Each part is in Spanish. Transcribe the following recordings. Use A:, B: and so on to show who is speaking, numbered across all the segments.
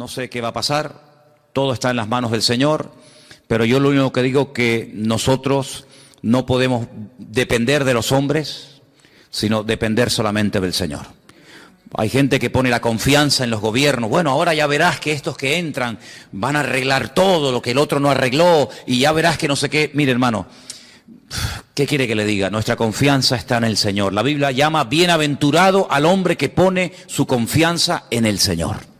A: no sé qué va a pasar, todo está en las manos del Señor, pero yo lo único que digo es que nosotros no podemos depender de los hombres, sino depender solamente del Señor. Hay gente que pone la confianza en los gobiernos. Bueno, ahora ya verás que estos que entran van a arreglar todo lo que el otro no arregló y ya verás que no sé qué. Mire, hermano, ¿qué quiere que le diga? Nuestra confianza está en el Señor. La Biblia llama bienaventurado al hombre que pone su confianza en el Señor.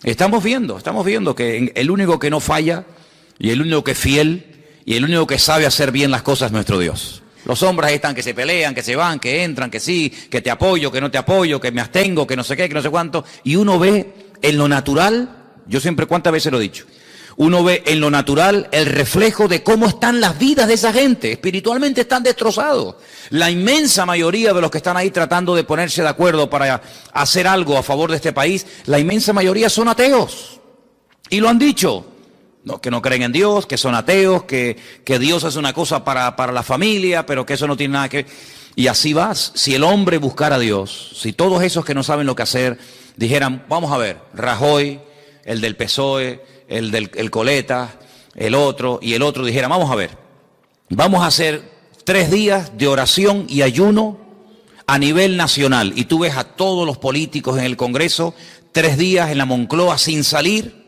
A: Estamos viendo que el único que no falla y el único que es fiel y el único que sabe hacer bien las cosas es nuestro Dios. Los hombres ahí están que se pelean, que se van, que entran, que sí, que te apoyo, que no te apoyo, que me abstengo, que no sé qué, que no sé cuánto. Y uno ve en lo natural, yo siempre cuántas veces lo he dicho, uno ve en lo natural el reflejo de cómo están las vidas de esa gente. Espiritualmente están destrozados. La inmensa mayoría de los que están ahí tratando de ponerse de acuerdo para hacer algo a favor de este país, la inmensa mayoría son ateos. Y lo han dicho. No, que no creen en Dios, que son ateos, que Dios es una cosa para la familia, pero que eso no tiene nada que ver. Y así vas. Si el hombre buscara a Dios, si todos esos que no saben lo que hacer dijeran, vamos a ver, Rajoy, el del PSOE, el Coleta, el otro y el otro, dijera, vamos a ver, vamos a hacer 3 días de oración y ayuno a nivel nacional. Y tú ves a todos los políticos en el Congreso, 3 días en la Moncloa sin salir,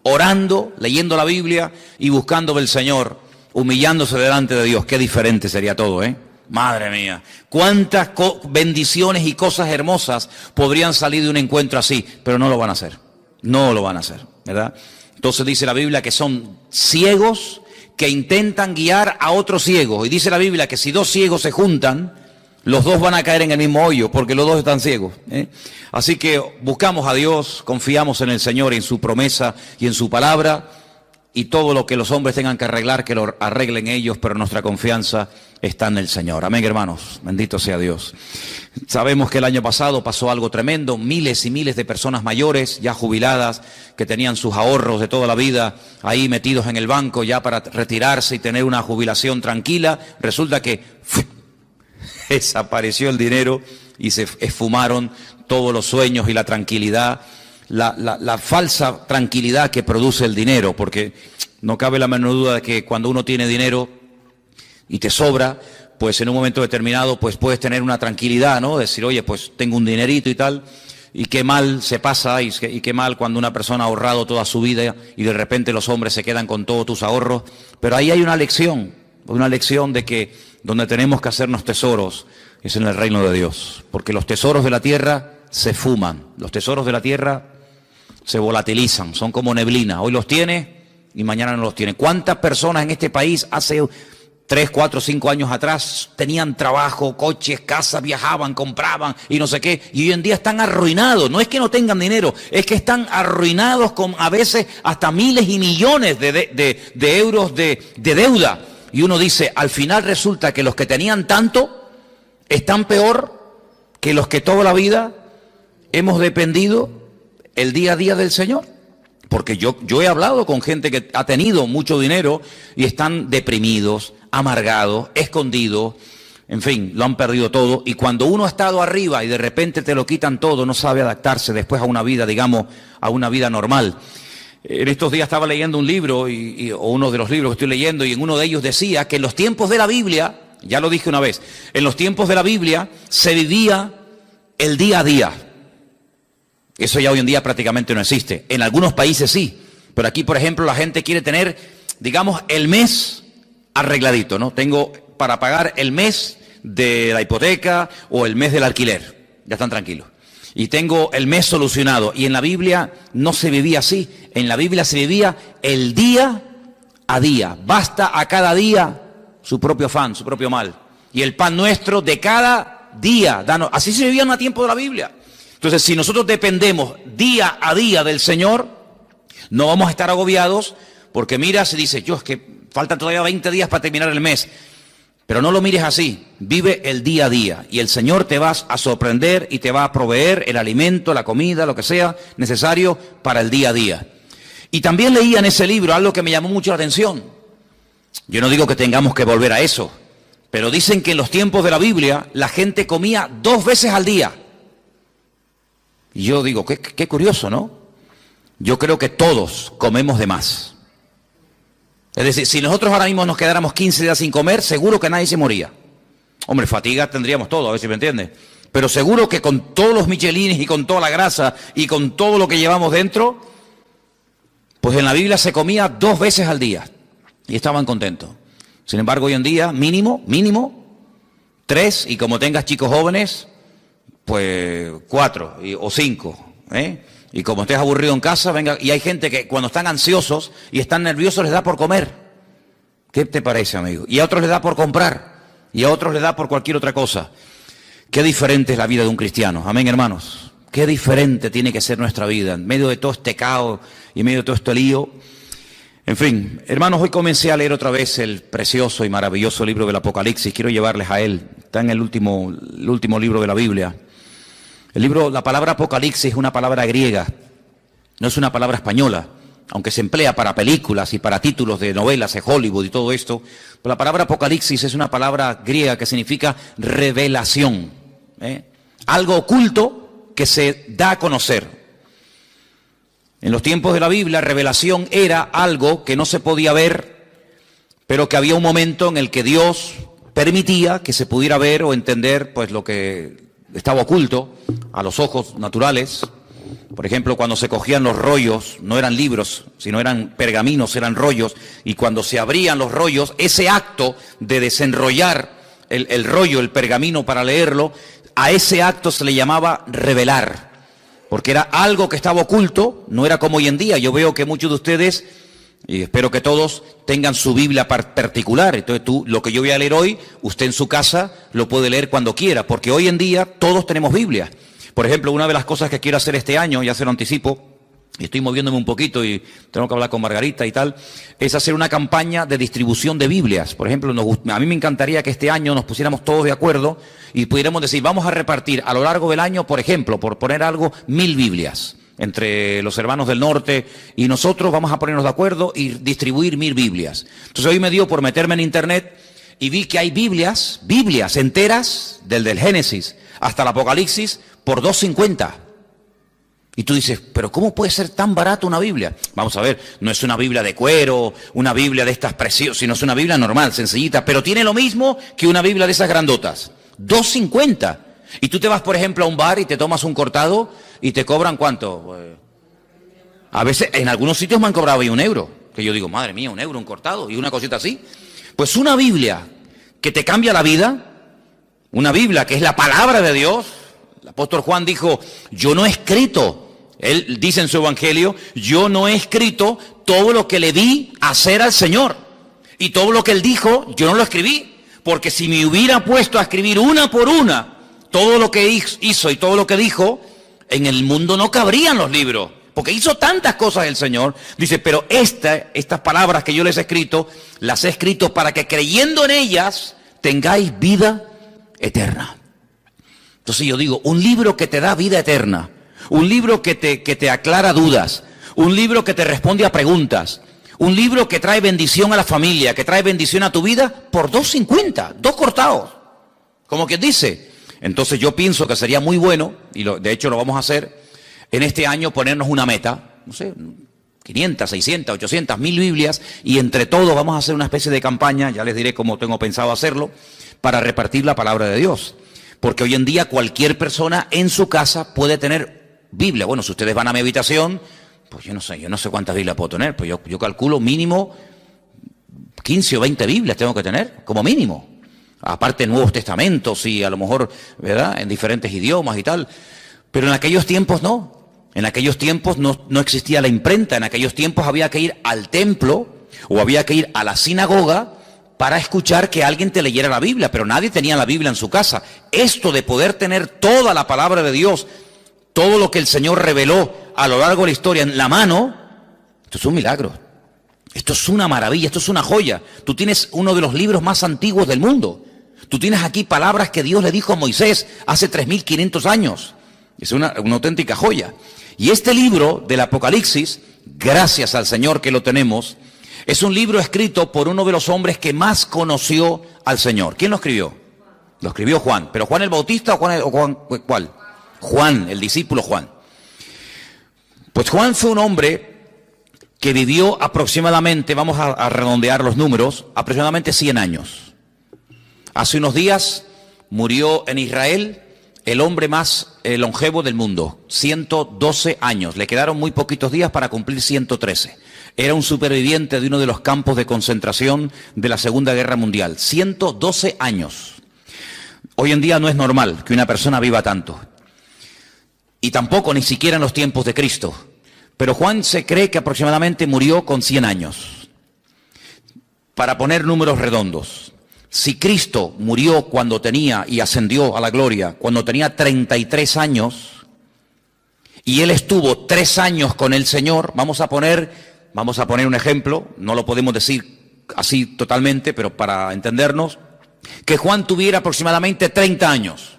A: orando, leyendo la Biblia y buscando del Señor, humillándose delante de Dios. Qué diferente sería todo, ¿eh? Madre mía, cuántas bendiciones y cosas hermosas podrían salir de un encuentro así, pero no lo van a hacer, no lo van a hacer, ¿verdad? Entonces dice la Biblia que son ciegos que intentan guiar a otros ciegos, y dice la Biblia que si 2 ciegos se juntan, los 2 van a caer en el mismo hoyo, porque los 2 están ciegos, ¿eh? Así que buscamos a Dios, confiamos en el Señor, en su promesa y en su palabra, y todo lo que los hombres tengan que arreglar, que lo arreglen ellos, pero nuestra confianza está en el Señor. Amén, hermanos, bendito sea Dios. Sabemos que el año pasado pasó algo tremendo, miles y miles de personas mayores, ya jubiladas, que tenían sus ahorros de toda la vida ahí metidos en el banco ya para retirarse y tener una jubilación tranquila. Resulta que desapareció el dinero y se esfumaron todos los sueños y la tranquilidad, la falsa tranquilidad que produce el dinero, porque no cabe la menor duda de que cuando uno tiene dinero y te sobra, pues en un momento determinado pues puedes tener una tranquilidad, ¿no? Decir, oye, pues tengo un dinerito y tal, y qué mal se pasa y qué mal cuando una persona ha ahorrado toda su vida y de repente los hombres se quedan con todos tus ahorros. Pero ahí hay una lección de que donde tenemos que hacernos tesoros es en el reino de Dios, porque los tesoros de la tierra se fuman, los tesoros de la tierra se volatilizan, son como neblina, hoy los tienes y mañana no los tienes. ¿Cuántas personas en este país hace 3, 4, 5 años atrás tenían trabajo, coches, casas, viajaban, compraban y no sé qué, y hoy en día están arruinados? No es que no tengan dinero, es que están arruinados con a veces hasta miles y millones de euros de deuda. Y uno dice, al final resulta que los que tenían tanto están peor que los que toda la vida hemos dependido el día a día del Señor. Porque yo he hablado con gente que ha tenido mucho dinero y están deprimidos, amargados, escondidos, en fin, lo han perdido todo. Y cuando uno ha estado arriba y de repente te lo quitan todo, no sabe adaptarse después a una vida, digamos, a una vida normal. En estos días estaba leyendo un libro, o uno de los libros que estoy leyendo, y en uno de ellos decía que en los tiempos de la Biblia, ya lo dije una vez, en los tiempos de la Biblia se vivía el día a día. Eso ya hoy en día prácticamente no existe. En algunos países sí, pero aquí, por ejemplo, la gente quiere tener, digamos, el mes arregladito, ¿no? Tengo para pagar el mes de la hipoteca o el mes del alquiler, ya están tranquilos. Y tengo el mes solucionado. Y en la Biblia no se vivía así. En la Biblia se vivía el día a día. Basta a cada día su propio afán, su propio mal. Y el pan nuestro de cada día. Así se vivía en el tiempo de la Biblia. Entonces, si nosotros dependemos día a día del Señor, no vamos a estar agobiados, porque mira, se dice, es que faltan todavía 20 días para terminar el mes. Pero no lo mires así, vive el día a día y el Señor te va a sorprender y te va a proveer el alimento, la comida, lo que sea necesario para el día a día. Y también leía en ese libro algo que me llamó mucho la atención. Yo no digo que tengamos que volver a eso, pero dicen que en los tiempos de la Biblia la gente comía 2 veces al día. Y yo digo, qué curioso, ¿no? Yo creo que todos comemos de más. Es decir, si nosotros ahora mismo nos quedáramos 15 días sin comer, seguro que nadie se moría. Hombre, fatiga tendríamos todo, a ver si me entiende. Pero seguro que con todos los michelines y con toda la grasa y con todo lo que llevamos dentro, pues en la Biblia se comía 2 veces al día y estaban contentos. Sin embargo, hoy en día, mínimo, 3, y como tengas chicos jóvenes, pues 4 o 5, ¿eh? Y como estés aburrido en casa, venga, y hay gente que cuando están ansiosos y están nerviosos les da por comer. ¿Qué te parece, amigo? Y a otros les da por comprar, y a otros les da por cualquier otra cosa. Qué diferente es la vida de un cristiano, amén, hermanos. Qué diferente tiene que ser nuestra vida, en medio de todo este caos y en medio de todo este lío. En fin, hermanos, hoy comencé a leer otra vez el precioso y maravilloso libro del Apocalipsis. Quiero llevarles a él. Está en el último libro de la Biblia. La palabra Apocalipsis es una palabra griega, no es una palabra española, aunque se emplea para películas y para títulos de novelas de Hollywood y todo esto. Pero la palabra Apocalipsis es una palabra griega que significa revelación, algo oculto que se da a conocer. En los tiempos de la Biblia, revelación era algo que no se podía ver, pero que había un momento en el que Dios permitía que se pudiera ver o entender pues lo que estaba oculto a los ojos naturales. Por ejemplo, cuando se cogían los rollos, no eran libros, sino eran pergaminos, eran rollos, y cuando se abrían los rollos, ese acto de desenrollar el rollo, el pergamino para leerlo, a ese acto se le llamaba revelar, porque era algo que estaba oculto, no era como hoy en día. Yo veo que muchos de ustedes, y espero que todos, tengan su Biblia particular. Entonces lo que yo voy a leer hoy, usted en su casa lo puede leer cuando quiera, porque hoy en día todos tenemos Biblia. Por ejemplo, una de las cosas que quiero hacer este año, ya se lo anticipo, y estoy moviéndome un poquito y tengo que hablar con Margarita y tal, es hacer una campaña de distribución de Biblias. Por ejemplo, a mí me encantaría que este año nos pusiéramos todos de acuerdo y pudiéramos decir, vamos a repartir a lo largo del año, por ejemplo, por poner algo, 1000 Biblias. Entre los hermanos del norte y nosotros vamos a ponernos de acuerdo y distribuir 1000 Biblias. Entonces hoy me dio por meterme en internet y vi que hay Biblias enteras, del Génesis hasta el Apocalipsis, por $2.50. Y tú dices, pero ¿cómo puede ser tan barato una Biblia? Vamos a ver, no es una Biblia de cuero, una Biblia de estas preciosas, sino es una Biblia normal, sencillita, pero tiene lo mismo que una Biblia de esas grandotas. $2.50. Y tú te vas, por ejemplo, a un bar y te tomas un cortado y te cobran ¿cuánto? A veces, en algunos sitios me han cobrado ahí €1. Que yo digo, madre mía, €1, un cortado y una cosita así. Pues una Biblia que te cambia la vida, una Biblia que es la palabra de Dios. El apóstol Juan dijo, yo no he escrito, él dice en su evangelio, yo no he escrito todo lo que le vi hacer al Señor. Y todo lo que él dijo, yo no lo escribí. Porque si me hubiera puesto a escribir una por una todo lo que hizo y todo lo que dijo, en el mundo no cabrían los libros. Porque hizo tantas cosas el Señor. Dice, pero estas palabras que yo les he escrito, las he escrito para que creyendo en ellas tengáis vida eterna. Entonces yo digo, un libro que te da vida eterna, un libro que te aclara dudas, un libro que te responde a preguntas, un libro que trae bendición a la familia, que trae bendición a tu vida, por $2.50, 2 cortados. Como quien dice. Entonces yo pienso que sería muy bueno, y de hecho lo vamos a hacer, en este año ponernos una meta, no sé, 500, 600, 800, 1000 Biblias, y entre todos vamos a hacer una especie de campaña, ya les diré cómo tengo pensado hacerlo, para repartir la palabra de Dios. Porque hoy en día cualquier persona en su casa puede tener Biblia. Bueno, si ustedes van a mi habitación, pues yo no sé cuántas Biblias puedo tener, pues yo calculo mínimo 15 o 20 Biblias tengo que tener, como mínimo. Aparte Nuevos Testamentos y a lo mejor, ¿verdad?, en diferentes idiomas y tal. Pero en aquellos tiempos no. En aquellos tiempos no existía la imprenta. En aquellos tiempos había que ir al templo o había que ir a la sinagoga para escuchar que alguien te leyera la Biblia. Pero nadie tenía la Biblia en su casa. Esto de poder tener toda la palabra de Dios, todo lo que el Señor reveló a lo largo de la historia en la mano, esto es un milagro. Esto es una maravilla, esto es una joya. Tú tienes uno de los libros más antiguos del mundo. Tú tienes aquí palabras que Dios le dijo a Moisés hace 3500 años. Es una auténtica joya. Y este libro del Apocalipsis, gracias al Señor que lo tenemos, es un libro escrito por uno de los hombres que más conoció al Señor. ¿Quién lo escribió? Lo escribió Juan. ¿Pero Juan el Bautista o Juan ¿cuál? Juan, el discípulo Juan. Pues Juan fue un hombre que vivió aproximadamente, vamos a redondear los números, aproximadamente 100 años. Hace unos días murió en Israel el hombre más longevo del mundo, 112 años. Le quedaron muy poquitos días para cumplir 113. Era un superviviente de uno de los campos de concentración de la Segunda Guerra Mundial. 112 años. Hoy en día no es normal que una persona viva tanto. Y tampoco ni siquiera en los tiempos de Cristo. Pero Juan se cree que aproximadamente murió con 100 años. Para poner números redondos. Si Cristo murió cuando tenía y ascendió a la gloria, cuando tenía 33 años, y él estuvo 3 años con el Señor, vamos a poner un ejemplo, no lo podemos decir así totalmente, pero para entendernos, que Juan tuviera aproximadamente 30 años.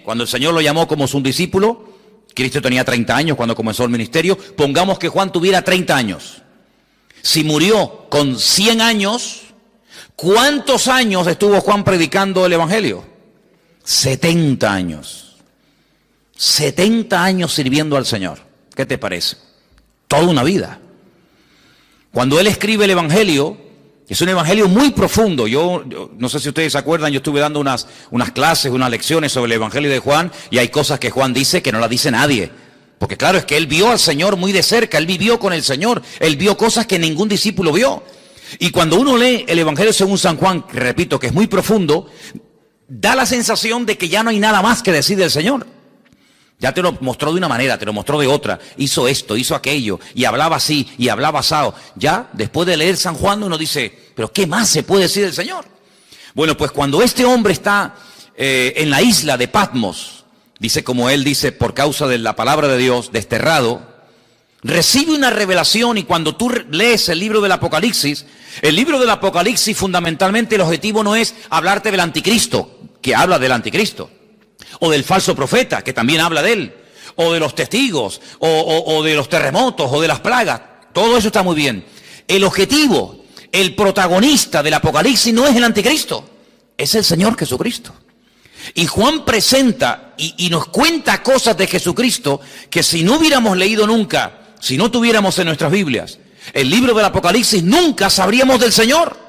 A: Cuando el Señor lo llamó como su discípulo, Cristo tenía 30 años cuando comenzó el ministerio, pongamos que Juan tuviera 30 años. Si murió con 100 años, ¿cuántos años estuvo Juan predicando el Evangelio? 70 años. 70 años sirviendo al Señor. ¿Qué te parece? Toda una vida. Cuando él escribe el Evangelio, es un Evangelio muy profundo. Yo no sé si ustedes se acuerdan, yo estuve dando unas clases, unas lecciones sobre el Evangelio de Juan, y hay cosas que Juan dice que no las dice nadie. Porque claro, es que él vio al Señor muy de cerca, él vivió con el Señor, él vio cosas que ningún discípulo vio. Y cuando uno lee el Evangelio según San Juan, que repito que es muy profundo, da la sensación de que ya no hay nada más que decir del Señor. Ya te lo mostró de una manera, te lo mostró de otra, hizo esto, hizo aquello, y hablaba así, y hablaba asado. Ya, después de leer San Juan, uno dice, ¿pero qué más se puede decir del Señor? Bueno, pues cuando este hombre está en la isla de Patmos, dice como él dice, por causa de la palabra de Dios, desterrado, recibe una revelación, y cuando tú lees el libro del Apocalipsis fundamentalmente el objetivo no es hablarte del anticristo, que habla del anticristo, o del falso profeta, que también habla de él, o de los testigos, o de los terremotos, o de las plagas. Todo eso está muy bien. El objetivo, el protagonista del Apocalipsis no es el anticristo, es el Señor Jesucristo. Y Juan presenta y nos cuenta cosas de Jesucristo que si no hubiéramos leído nunca, si no tuviéramos en nuestras Biblias el libro del Apocalipsis, nunca sabríamos del Señor.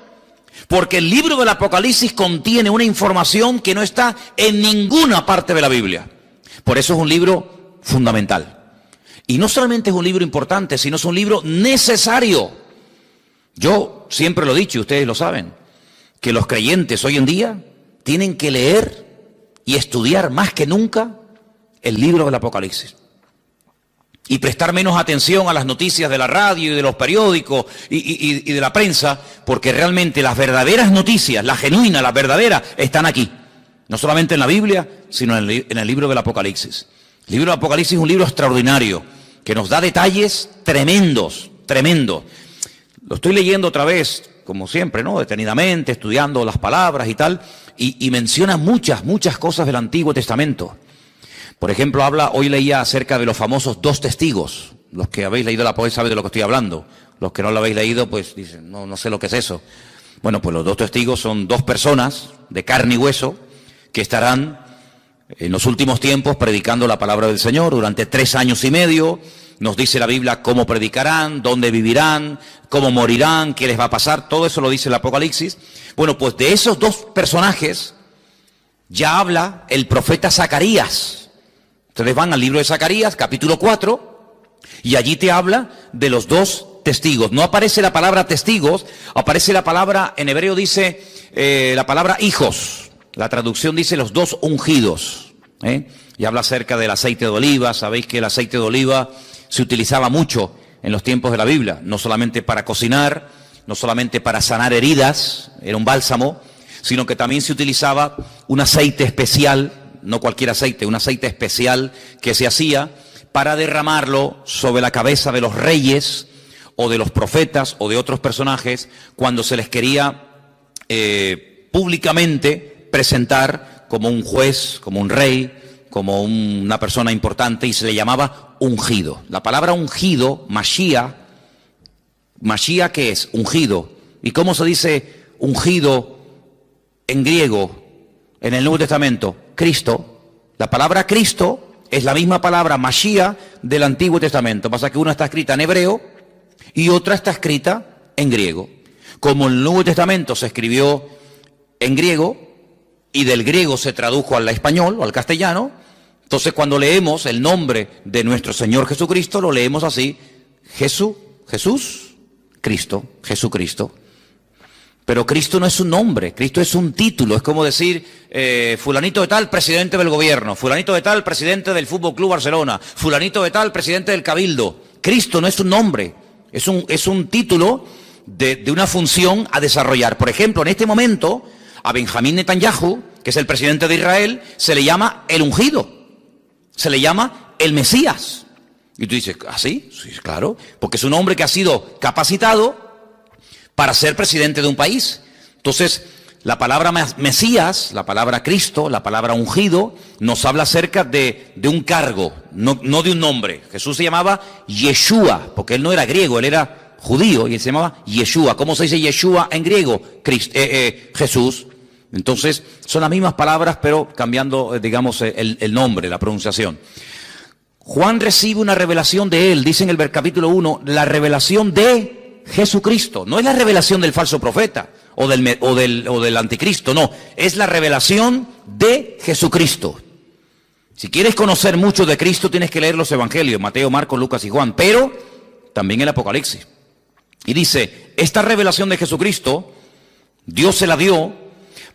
A: Porque el libro del Apocalipsis contiene una información que no está en ninguna parte de la Biblia. Por eso es un libro fundamental. Y no solamente es un libro importante, sino es un libro necesario. Yo siempre lo he dicho, y ustedes lo saben, que los creyentes hoy en día tienen que leer y estudiar más que nunca el libro del Apocalipsis. Y prestar menos atención a las noticias de la radio y de los periódicos y de la prensa, porque realmente las verdaderas noticias, las genuinas, las verdaderas, están aquí. No solamente en la Biblia, sino en el libro del Apocalipsis. El libro del Apocalipsis es un libro extraordinario, que nos da detalles tremendos, tremendos. Lo estoy leyendo otra vez, como siempre, ¿no? Detenidamente, estudiando las palabras y tal, y menciona muchas cosas del Antiguo Testamento. Por ejemplo, hoy leía acerca de los famosos 2 testigos. Los que habéis leído la poesía saben de lo que estoy hablando. Los que no lo habéis leído, pues dicen, no sé lo que es eso. Bueno, pues los 2 testigos son 2 personas de carne y hueso que estarán en los últimos tiempos predicando la palabra del Señor durante 3 años y medio. Nos dice la Biblia cómo predicarán, dónde vivirán, cómo morirán, qué les va a pasar. Todo eso lo dice el Apocalipsis. Bueno, pues de esos 2 personajes ya habla el profeta Zacarías. Ustedes van al libro de Zacarías, capítulo 4, y allí te habla de los 2 testigos. No aparece la palabra testigos, aparece la palabra, en hebreo dice la palabra hijos. La traducción dice los 2 ungidos. Y habla acerca del aceite de oliva. Sabéis que el aceite de oliva se utilizaba mucho en los tiempos de la Biblia, no solamente para cocinar, no solamente para sanar heridas, era un bálsamo, sino que también se utilizaba un aceite especial, no cualquier aceite, un aceite especial que se hacía para derramarlo sobre la cabeza de los reyes o de los profetas o de otros personajes cuando se les quería públicamente presentar como un juez, como un rey, como una persona importante, y se le llamaba ungido. La palabra ungido, Mashiach, ¿qué es? Ungido. ¿Y cómo se dice ungido en griego en el Nuevo Testamento? Cristo. La palabra Cristo es la misma palabra Mashiach del Antiguo Testamento. Pasa que una está escrita en hebreo y otra está escrita en griego. Como el Nuevo Testamento se escribió en griego y del griego se tradujo al español o al castellano, entonces cuando leemos el nombre de nuestro Señor Jesucristo, lo leemos así: Jesús, Cristo, Jesucristo. Pero Cristo no es un nombre, Cristo es un título. Es como decir, fulanito de tal, presidente del gobierno, fulanito de tal, presidente del Fútbol Club Barcelona, fulanito de tal, presidente del Cabildo. Cristo no es un nombre, es un título de una función a desarrollar. Por ejemplo, en este momento, a Benjamín Netanyahu, que es el presidente de Israel, se le llama el ungido, se le llama el Mesías. Y tú dices, ¿ah, sí? Sí, claro, porque es un hombre que ha sido capacitado para ser presidente de un país. Entonces, la palabra Mesías, la palabra Cristo, la palabra ungido, nos habla acerca de un cargo, no de un nombre. Jesús se llamaba Yeshua, porque él no era griego, él era judío, y él se llamaba Yeshua. ¿Cómo se dice Yeshua en griego? Jesús. Entonces, son las mismas palabras, pero cambiando, digamos, el nombre, la pronunciación. Juan recibe una revelación de él, dice en el capítulo 1, la revelación de Jesucristo. No es la revelación del falso profeta o del anticristo, no, es la revelación de Jesucristo. Si quieres conocer mucho de Cristo, tienes que leer los evangelios, Mateo, Marcos, Lucas y Juan, pero también el Apocalipsis. Y dice, esta revelación de Jesucristo, Dios se la dio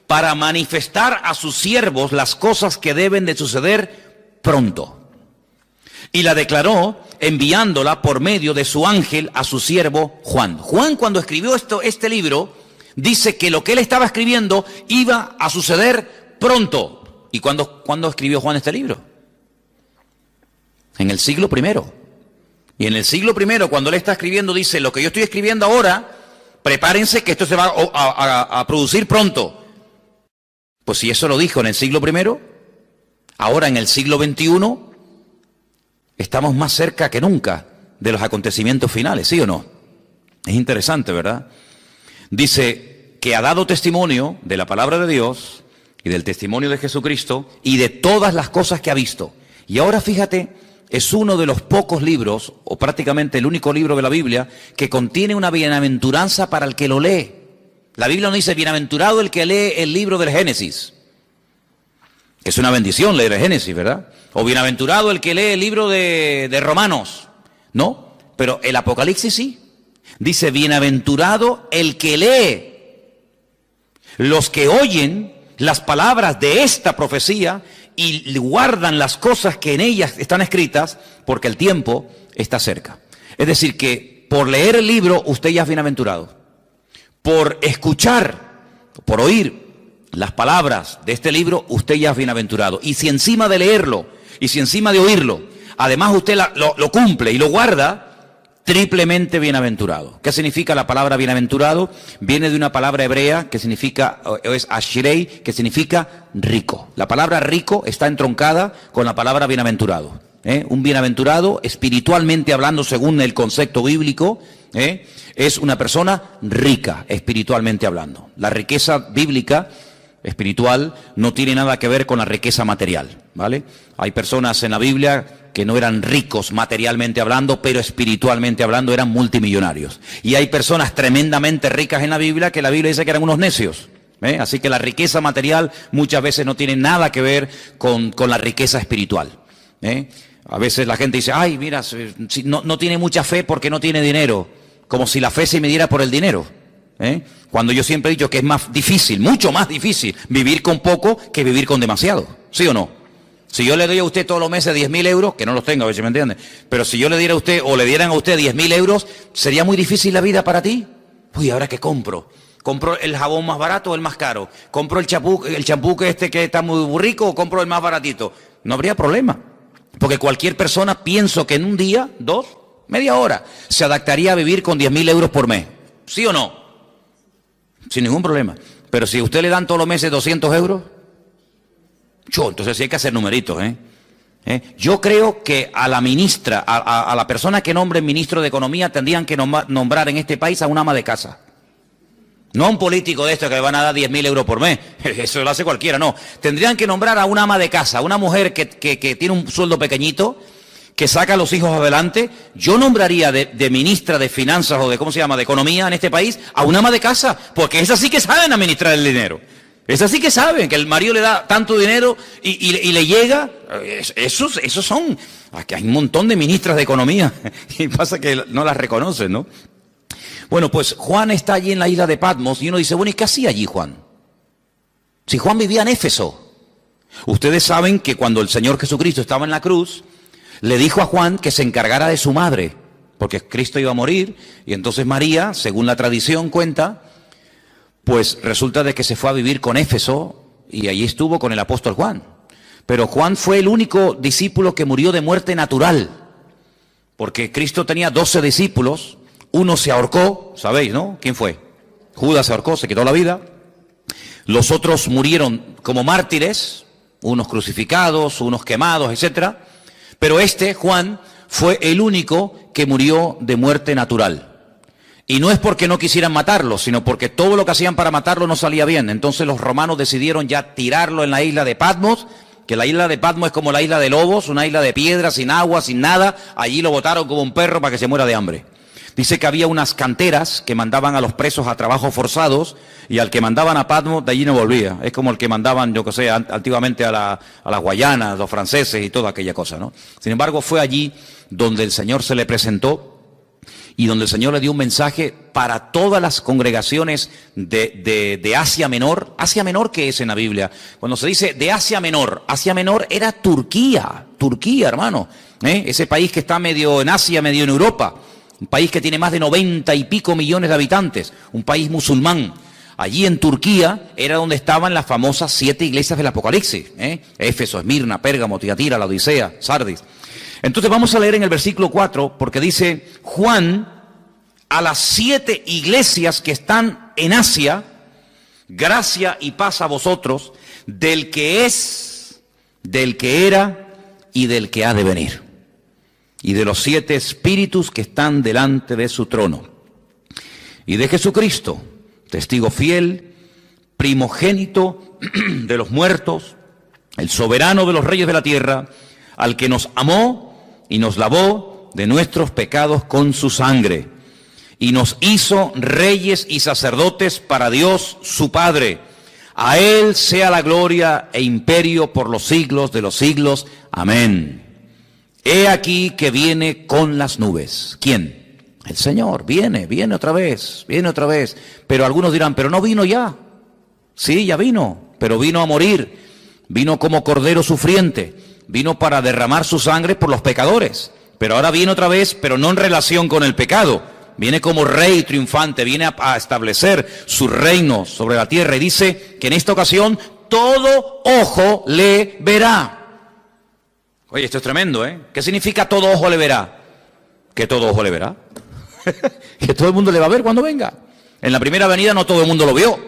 A: para manifestar a sus siervos las cosas que deben de suceder pronto. Y la declaró enviándola por medio de su ángel a su siervo Juan. Juan, cuando escribió este libro, dice que lo que él estaba escribiendo iba a suceder pronto. ¿Y cuándo escribió Juan este libro? En el siglo I. Y en el siglo I, cuando él está escribiendo, dice, lo que yo estoy escribiendo ahora, prepárense que esto se va a producir pronto. Pues si eso lo dijo en el siglo I, ahora en el siglo XXI, estamos más cerca que nunca de los acontecimientos finales, ¿sí o no? Es interesante, ¿verdad? Dice que ha dado testimonio de la palabra de Dios y del testimonio de Jesucristo y de todas las cosas que ha visto. Y ahora fíjate, es uno de los pocos libros, o prácticamente el único libro de la Biblia, que contiene una bienaventuranza para el que lo lee. La Biblia no dice, bienaventurado el que lee el libro del Génesis, que es una bendición leer el Génesis, ¿verdad? O bienaventurado el que lee el libro de Romanos. No, pero el Apocalipsis sí. Dice, bienaventurado el que lee, los que oyen las palabras de esta profecía y guardan las cosas que en ellas están escritas, porque el tiempo está cerca. Es decir, que por leer el libro usted ya es bienaventurado. Por escuchar, por oír las palabras de este libro, usted ya es bienaventurado. Y si encima de leerlo, y si encima de oírlo, además usted lo cumple y lo guarda, triplemente bienaventurado. ¿Qué significa la palabra bienaventurado? Viene de una palabra hebrea que significa, es ashirei, que significa rico. La palabra rico está entroncada con la palabra bienaventurado. Un bienaventurado, espiritualmente hablando, según el concepto bíblico, es una persona rica, espiritualmente hablando. La riqueza bíblica espiritual no tiene nada que ver con la riqueza material, ¿vale? Hay personas en la Biblia que no eran ricos materialmente hablando, pero espiritualmente hablando eran multimillonarios. Y hay personas tremendamente ricas en la Biblia que la Biblia dice que eran unos necios. Así que la riqueza material muchas veces no tiene nada que ver con la riqueza espiritual. A veces la gente dice, ay, mira, no tiene mucha fe porque no tiene dinero, como si la fe se midiera por el dinero. Cuando yo siempre he dicho que es más difícil, mucho más difícil, vivir con poco que vivir con demasiado, ¿sí o no? Si yo le doy a usted todos los meses 10.000 euros, que no los tengo, a ver si me entiende, pero si yo le diera a usted, o le dieran a usted 10.000 euros, ¿sería muy difícil la vida para ti? Uy, ¿ahora qué compro? ¿Compro el jabón más barato o el más caro? ¿Compro el champú que está muy rico o compro el más baratito? No habría problema, porque cualquier persona, pienso que en un día, media hora, se adaptaría a vivir con 10.000 euros por mes, ¿sí o no? Sin ningún problema. Pero si a usted le dan todos los meses 200 euros, entonces sí hay que hacer numeritos, Yo creo que a la ministra, a la persona que nombre ministro de Economía, tendrían que nombrar en este país a un ama de casa. No a un político de estos que le van a dar 10.000 euros por mes. Eso lo hace cualquiera, no. Tendrían que nombrar a una ama de casa, una mujer que tiene un sueldo pequeñito, que saca a los hijos adelante. Yo nombraría de ministra de Finanzas o de, ¿cómo se llama?, de Economía en este país, a una ama de casa, porque esas sí que saben administrar el dinero. Esas sí que saben que el marido le da tanto dinero y le llega. Esos son. Aquí hay un montón de ministras de Economía y pasa que no las reconocen, ¿no? Bueno, pues Juan está allí en la isla de Patmos y uno dice, bueno, ¿y qué hacía allí Juan? Si Juan vivía en Éfeso. Ustedes saben que cuando el Señor Jesucristo estaba en la cruz, le dijo a Juan que se encargara de su madre, porque Cristo iba a morir, y entonces María, según la tradición cuenta, pues resulta de que se fue a vivir con Éfeso y allí estuvo con el apóstol Juan. Pero Juan fue el único discípulo que murió de muerte natural, porque Cristo tenía 12 discípulos, uno se ahorcó, ¿sabéis, no? ¿Quién fue? Judas se ahorcó, se quitó la vida. Los otros murieron como mártires, unos crucificados, unos quemados, etcétera. Pero Juan, fue el único que murió de muerte natural. Y no es porque no quisieran matarlo, sino porque todo lo que hacían para matarlo no salía bien. Entonces los romanos decidieron ya tirarlo en la isla de Patmos, que la isla de Patmos es como la isla de Lobos, una isla de piedra, sin agua, sin nada. Allí lo botaron como un perro para que se muera de hambre. Dice que había unas canteras que mandaban a los presos a trabajos forzados y al que mandaban a Patmos de allí no volvía. Es como el que mandaban, yo que sé, antiguamente a las Guayanas, los franceses y toda aquella cosa, ¿no? Sin embargo, fue allí donde el Señor se le presentó y donde el Señor le dio un mensaje para todas las congregaciones de Asia Menor. ¿Asia Menor qué es en la Biblia? Cuando se dice de Asia Menor era Turquía, hermano, ese país que está medio en Asia, medio en Europa. Un país que tiene más de 90 y pico millones de habitantes, un país musulmán. Allí en Turquía era donde estaban las famosas 7 iglesias del Apocalipsis, Éfeso, Esmirna, Pérgamo, Tiatira, la Odisea, Sardis. Entonces vamos a leer en el versículo 4, porque dice, Juan, a las 7 iglesias que están en Asia, gracia y paz a vosotros, del que es, del que era y del que ha de venir, y de los 7 espíritus que están delante de su trono, y de Jesucristo, testigo fiel, primogénito de los muertos, el soberano de los reyes de la tierra, al que nos amó y nos lavó de nuestros pecados con su sangre, y nos hizo reyes y sacerdotes para Dios su Padre. A Él sea la gloria e imperio por los siglos de los siglos. Amén. He aquí que viene con las nubes. ¿Quién? El Señor. Viene otra vez, Pero algunos dirán, pero no vino ya. Sí, ya vino, pero vino a morir. Vino como cordero sufriente. Vino para derramar su sangre por los pecadores. Pero ahora viene otra vez, pero no en relación con el pecado. Viene como rey triunfante, viene a establecer su reino sobre la tierra. Y dice que en esta ocasión todo ojo le verá. Oye, esto es tremendo, ¿eh? ¿Qué significa todo ojo le verá? Que todo ojo le verá. Que todo el mundo le va a ver cuando venga. En la primera venida no todo el mundo lo vio.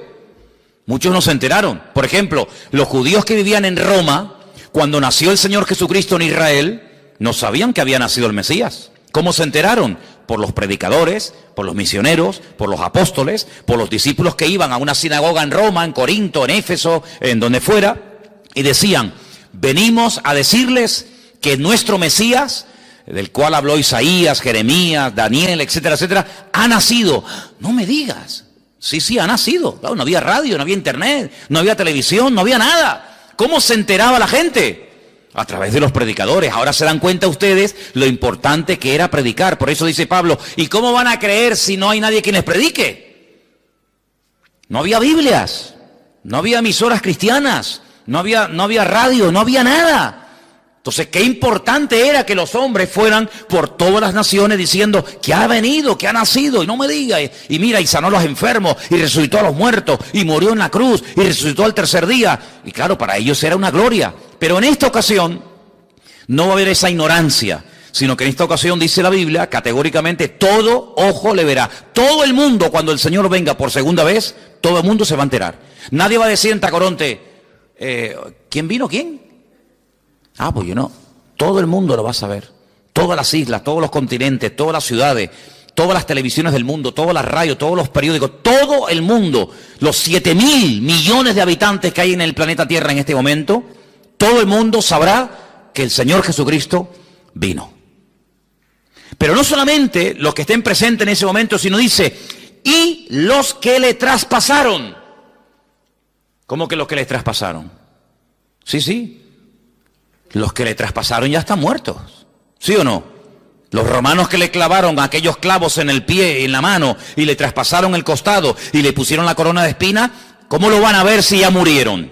A: Muchos no se enteraron. Por ejemplo, los judíos que vivían en Roma, cuando nació el Señor Jesucristo en Israel, no sabían que había nacido el Mesías. ¿Cómo se enteraron? Por los predicadores, por los misioneros, por los apóstoles, por los discípulos que iban a una sinagoga en Roma, en Corinto, en Éfeso, en donde fuera, y decían, venimos a decirles que nuestro Mesías, del cual habló Isaías, Jeremías, Daniel, etcétera, etcétera, ha nacido. No me digas. Sí, ha nacido. Claro, no había radio, no había internet, no había televisión, no había nada. ¿Cómo se enteraba la gente? A través de los predicadores. Ahora se dan cuenta ustedes lo importante que era predicar. Por eso dice Pablo, ¿y cómo van a creer si no hay nadie quien les predique? No había Biblias, no había emisoras cristianas, no había radio, no había nada. Entonces, qué importante era que los hombres fueran por todas las naciones diciendo que ha venido, que ha nacido, y no me diga, y mira, y sanó a los enfermos, y resucitó a los muertos, y murió en la cruz, y resucitó al tercer día. Y claro, para ellos era una gloria. Pero en esta ocasión no va a haber esa ignorancia, sino que en esta ocasión dice la Biblia, categóricamente, todo ojo le verá. Todo el mundo, cuando el Señor venga por segunda vez, todo el mundo se va a enterar. Nadie va a decir en Tacoronte, ¿quién vino? ¿Quién? Pues yo no. Todo el mundo lo va a saber. Todas las islas, todos los continentes, todas las ciudades. todas las televisiones del mundo, todas las radios, todos los periódicos, todo el mundo, los 7.000 millones de habitantes que hay en el planeta Tierra en este momento, todo el mundo sabrá que el Señor Jesucristo vino. Pero no solamente los que estén presentes en ese momento, sino dice, y los que le traspasaron. ¿Cómo que los que le traspasaron? Sí. Los que le traspasaron ya están muertos. ¿Sí o no? Los romanos que le clavaron aquellos clavos en el pie y en la mano y le traspasaron el costado y le pusieron la corona de espina, ¿cómo lo van a ver si ya murieron?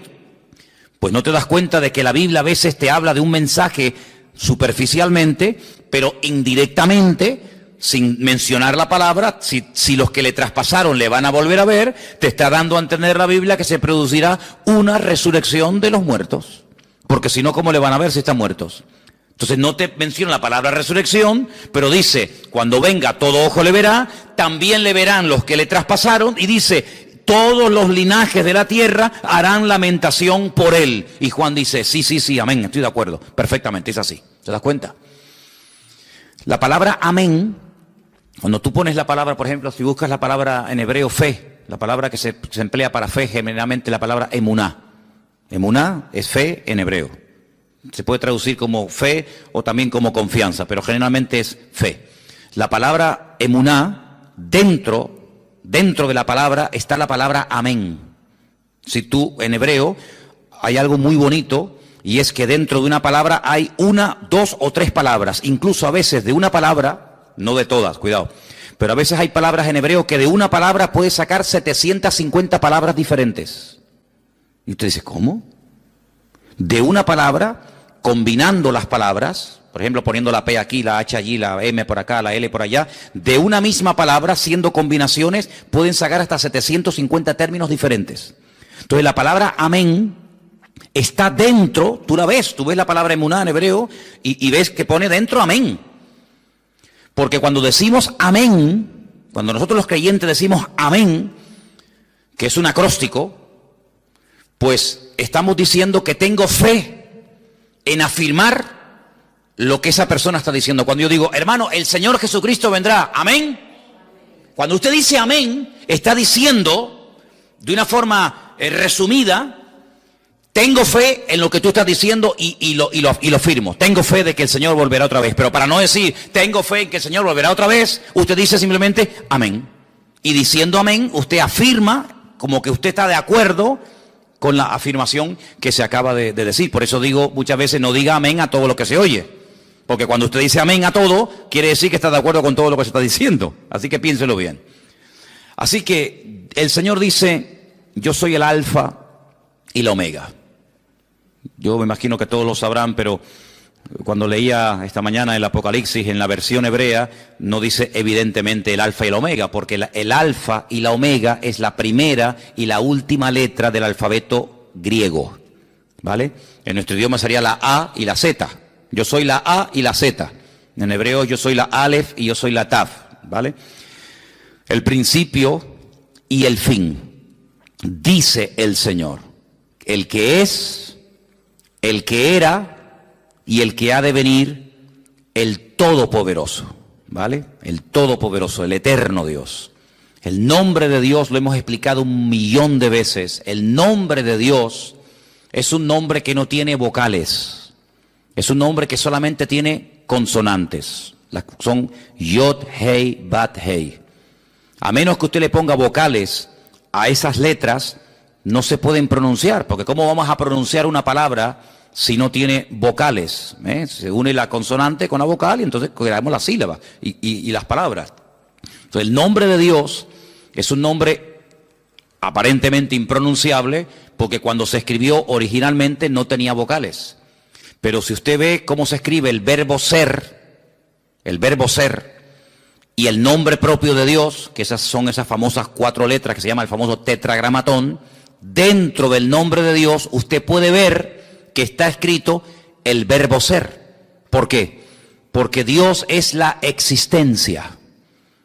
A: Pues no te das cuenta de que la Biblia a veces te habla de un mensaje superficialmente, pero indirectamente, sin mencionar la palabra, si los que le traspasaron le van a volver a ver, te está dando a entender la Biblia que se producirá una resurrección de los muertos. Porque si no, ¿cómo le van a ver si están muertos? Entonces no te menciona la palabra resurrección, pero dice, cuando venga todo ojo le verá, también le verán los que le traspasaron, y dice, todos los linajes de la tierra harán lamentación por él. Y Juan dice, sí, amén, estoy de acuerdo, perfectamente, es así. ¿Te das cuenta? La palabra amén, cuando tú pones la palabra, por ejemplo, si buscas la palabra en hebreo fe, la palabra que se emplea para fe, generalmente la palabra emuná. Emuná es fe en hebreo. Se puede traducir como fe o también como confianza, pero generalmente es fe. La palabra emuná, dentro de la palabra está la palabra amén. Si tú, en hebreo, hay algo muy bonito, y es que dentro de una palabra hay una, dos o tres palabras. Incluso a veces de una palabra, no de todas, cuidado, pero a veces hay palabras en hebreo que de una palabra puedes sacar 750 palabras diferentes. Y usted dice, ¿cómo? De una palabra, combinando las palabras, por ejemplo, poniendo la P aquí, la H allí, la M por acá, la L por allá, de una misma palabra, siendo combinaciones, pueden sacar hasta 750 términos diferentes. Entonces la palabra amén está dentro, tú ves la palabra emuná en hebreo y ves que pone dentro amén. Porque cuando decimos amén, cuando nosotros los creyentes decimos amén, que es un acróstico, pues estamos diciendo que tengo fe en afirmar lo que esa persona está diciendo. Cuando yo digo, hermano, el Señor Jesucristo vendrá, amén. Cuando usted dice amén, está diciendo de una forma resumida, tengo fe en lo que tú estás diciendo y lo firmo. Tengo fe de que el Señor volverá otra vez. Pero para no decir, tengo fe en que el Señor volverá otra vez, usted dice simplemente, amén. Y diciendo amén, usted afirma como que usted está de acuerdo con la afirmación que se acaba de decir. Por eso digo muchas veces, no diga amén a todo lo que se oye. Porque cuando usted dice amén a todo, quiere decir que está de acuerdo con todo lo que se está diciendo. Así que piénselo bien. Así que el Señor dice, yo soy el alfa y la omega. Yo me imagino que todos lo sabrán, pero cuando leía esta mañana el Apocalipsis en la versión hebrea, no dice evidentemente el alfa y la omega, porque el alfa y la omega es la primera y la última letra del alfabeto griego, ¿vale? En nuestro idioma sería la A y la Z. Yo soy la A y la Z. En hebreo yo soy la Aleph y yo soy la Taf, ¿vale? El principio y el fin, dice el Señor, el que es, el que era y el que ha de venir, el Todopoderoso, ¿vale? El Todopoderoso, el eterno Dios. El nombre de Dios lo hemos explicado 1.000.000 de veces. El nombre de Dios es un nombre que no tiene vocales. Es un nombre que solamente tiene consonantes. Son Yod, Hei, Bat, Hei. A menos que usted le ponga vocales a esas letras, no se pueden pronunciar, porque ¿cómo vamos a pronunciar una palabra si no tiene vocales? Se une la consonante con la vocal y entonces creamos las sílabas y las palabras. Entonces el nombre de Dios es un nombre aparentemente impronunciable porque cuando se escribió originalmente no tenía vocales. Pero si usted ve cómo se escribe el verbo ser y el nombre propio de Dios, que son esas famosas 4 letras que se llama el famoso tetragramatón, dentro del nombre de Dios usted puede ver que está escrito el verbo ser. ¿Por qué? Porque Dios es la existencia.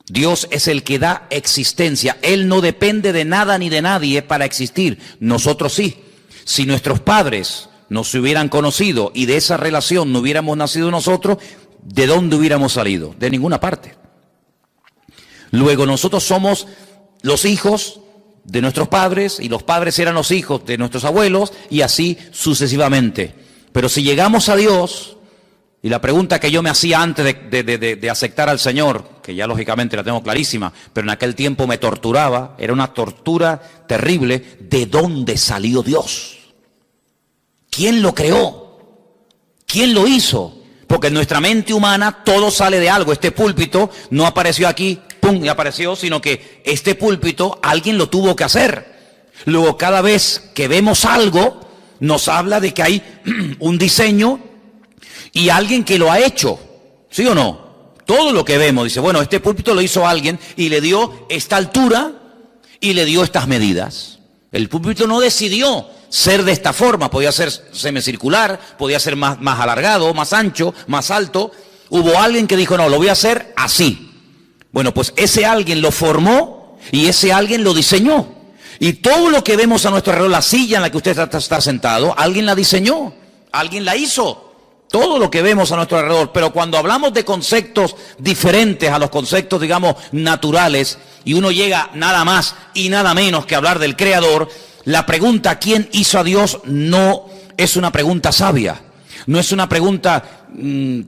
A: Dios es el que da existencia. Él no depende de nada ni de nadie para existir. Nosotros sí. Si nuestros padres no se hubieran conocido y de esa relación no hubiéramos nacido nosotros, ¿de dónde hubiéramos salido? De ninguna parte. Luego nosotros somos los hijos de nuestros padres y los padres eran los hijos de nuestros abuelos y así sucesivamente. Pero si llegamos a Dios, y la pregunta que yo me hacía antes de aceptar al Señor, que ya lógicamente la tengo clarísima, pero en aquel tiempo me torturaba, era una tortura terrible, ¿de dónde salió Dios? ¿Quién lo creó? ¿Quién lo hizo? Porque en nuestra mente humana todo sale de algo. Este púlpito no apareció aquí, pum, y apareció, sino que este púlpito alguien lo tuvo que hacer. Luego cada vez que vemos algo, nos habla de que hay un diseño y alguien que lo ha hecho, ¿sí o no? Todo lo que vemos, dice, bueno, este púlpito lo hizo alguien y le dio esta altura y le dio estas medidas. El púlpito no decidió ser de esta forma, podía ser semicircular, podía ser más alargado, más ancho, más alto. Hubo alguien que dijo, no, lo voy a hacer así. Bueno, pues ese alguien lo formó y ese alguien lo diseñó. Y todo lo que vemos a nuestro alrededor, la silla en la que usted está sentado, alguien la diseñó, alguien la hizo. Todo lo que vemos a nuestro alrededor, pero cuando hablamos de conceptos diferentes a los conceptos, digamos, naturales, y uno llega nada más y nada menos que hablar del Creador, la pregunta ¿quién hizo a Dios? No es una pregunta sabia, no es una pregunta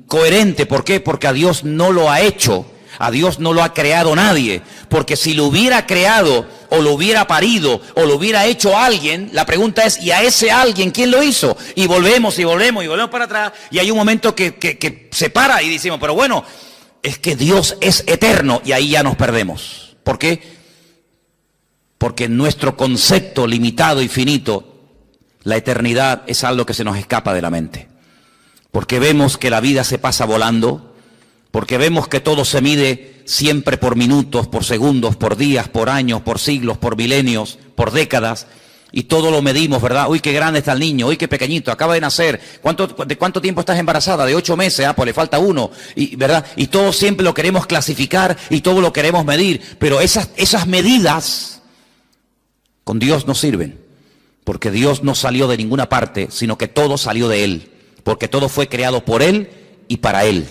A: coherente. ¿Por qué? Porque a Dios no lo ha hecho, a Dios no lo ha creado nadie, porque si lo hubiera creado o lo hubiera parido o lo hubiera hecho alguien, la pregunta es ¿y a ese alguien quién lo hizo? Y volvemos para atrás y hay un momento que se para y decimos, pero bueno, es que Dios es eterno y ahí ya nos perdemos. ¿Por qué? Porque en nuestro concepto limitado y finito, la eternidad es algo que se nos escapa de la mente. Porque vemos que la vida se pasa volando, porque vemos que todo se mide siempre por minutos, por segundos, por días, por años, por siglos, por milenios, por décadas, y todo lo medimos, ¿verdad? Uy, qué grande está el niño, uy, qué pequeñito, acaba de nacer. ¿De cuánto tiempo estás embarazada? De 8 meses, pues le falta 1, ¿verdad? Y todo siempre lo queremos clasificar y todo lo queremos medir, pero esas medidas con Dios no sirven, porque Dios no salió de ninguna parte, sino que todo salió de Él, porque todo fue creado por Él y para Él.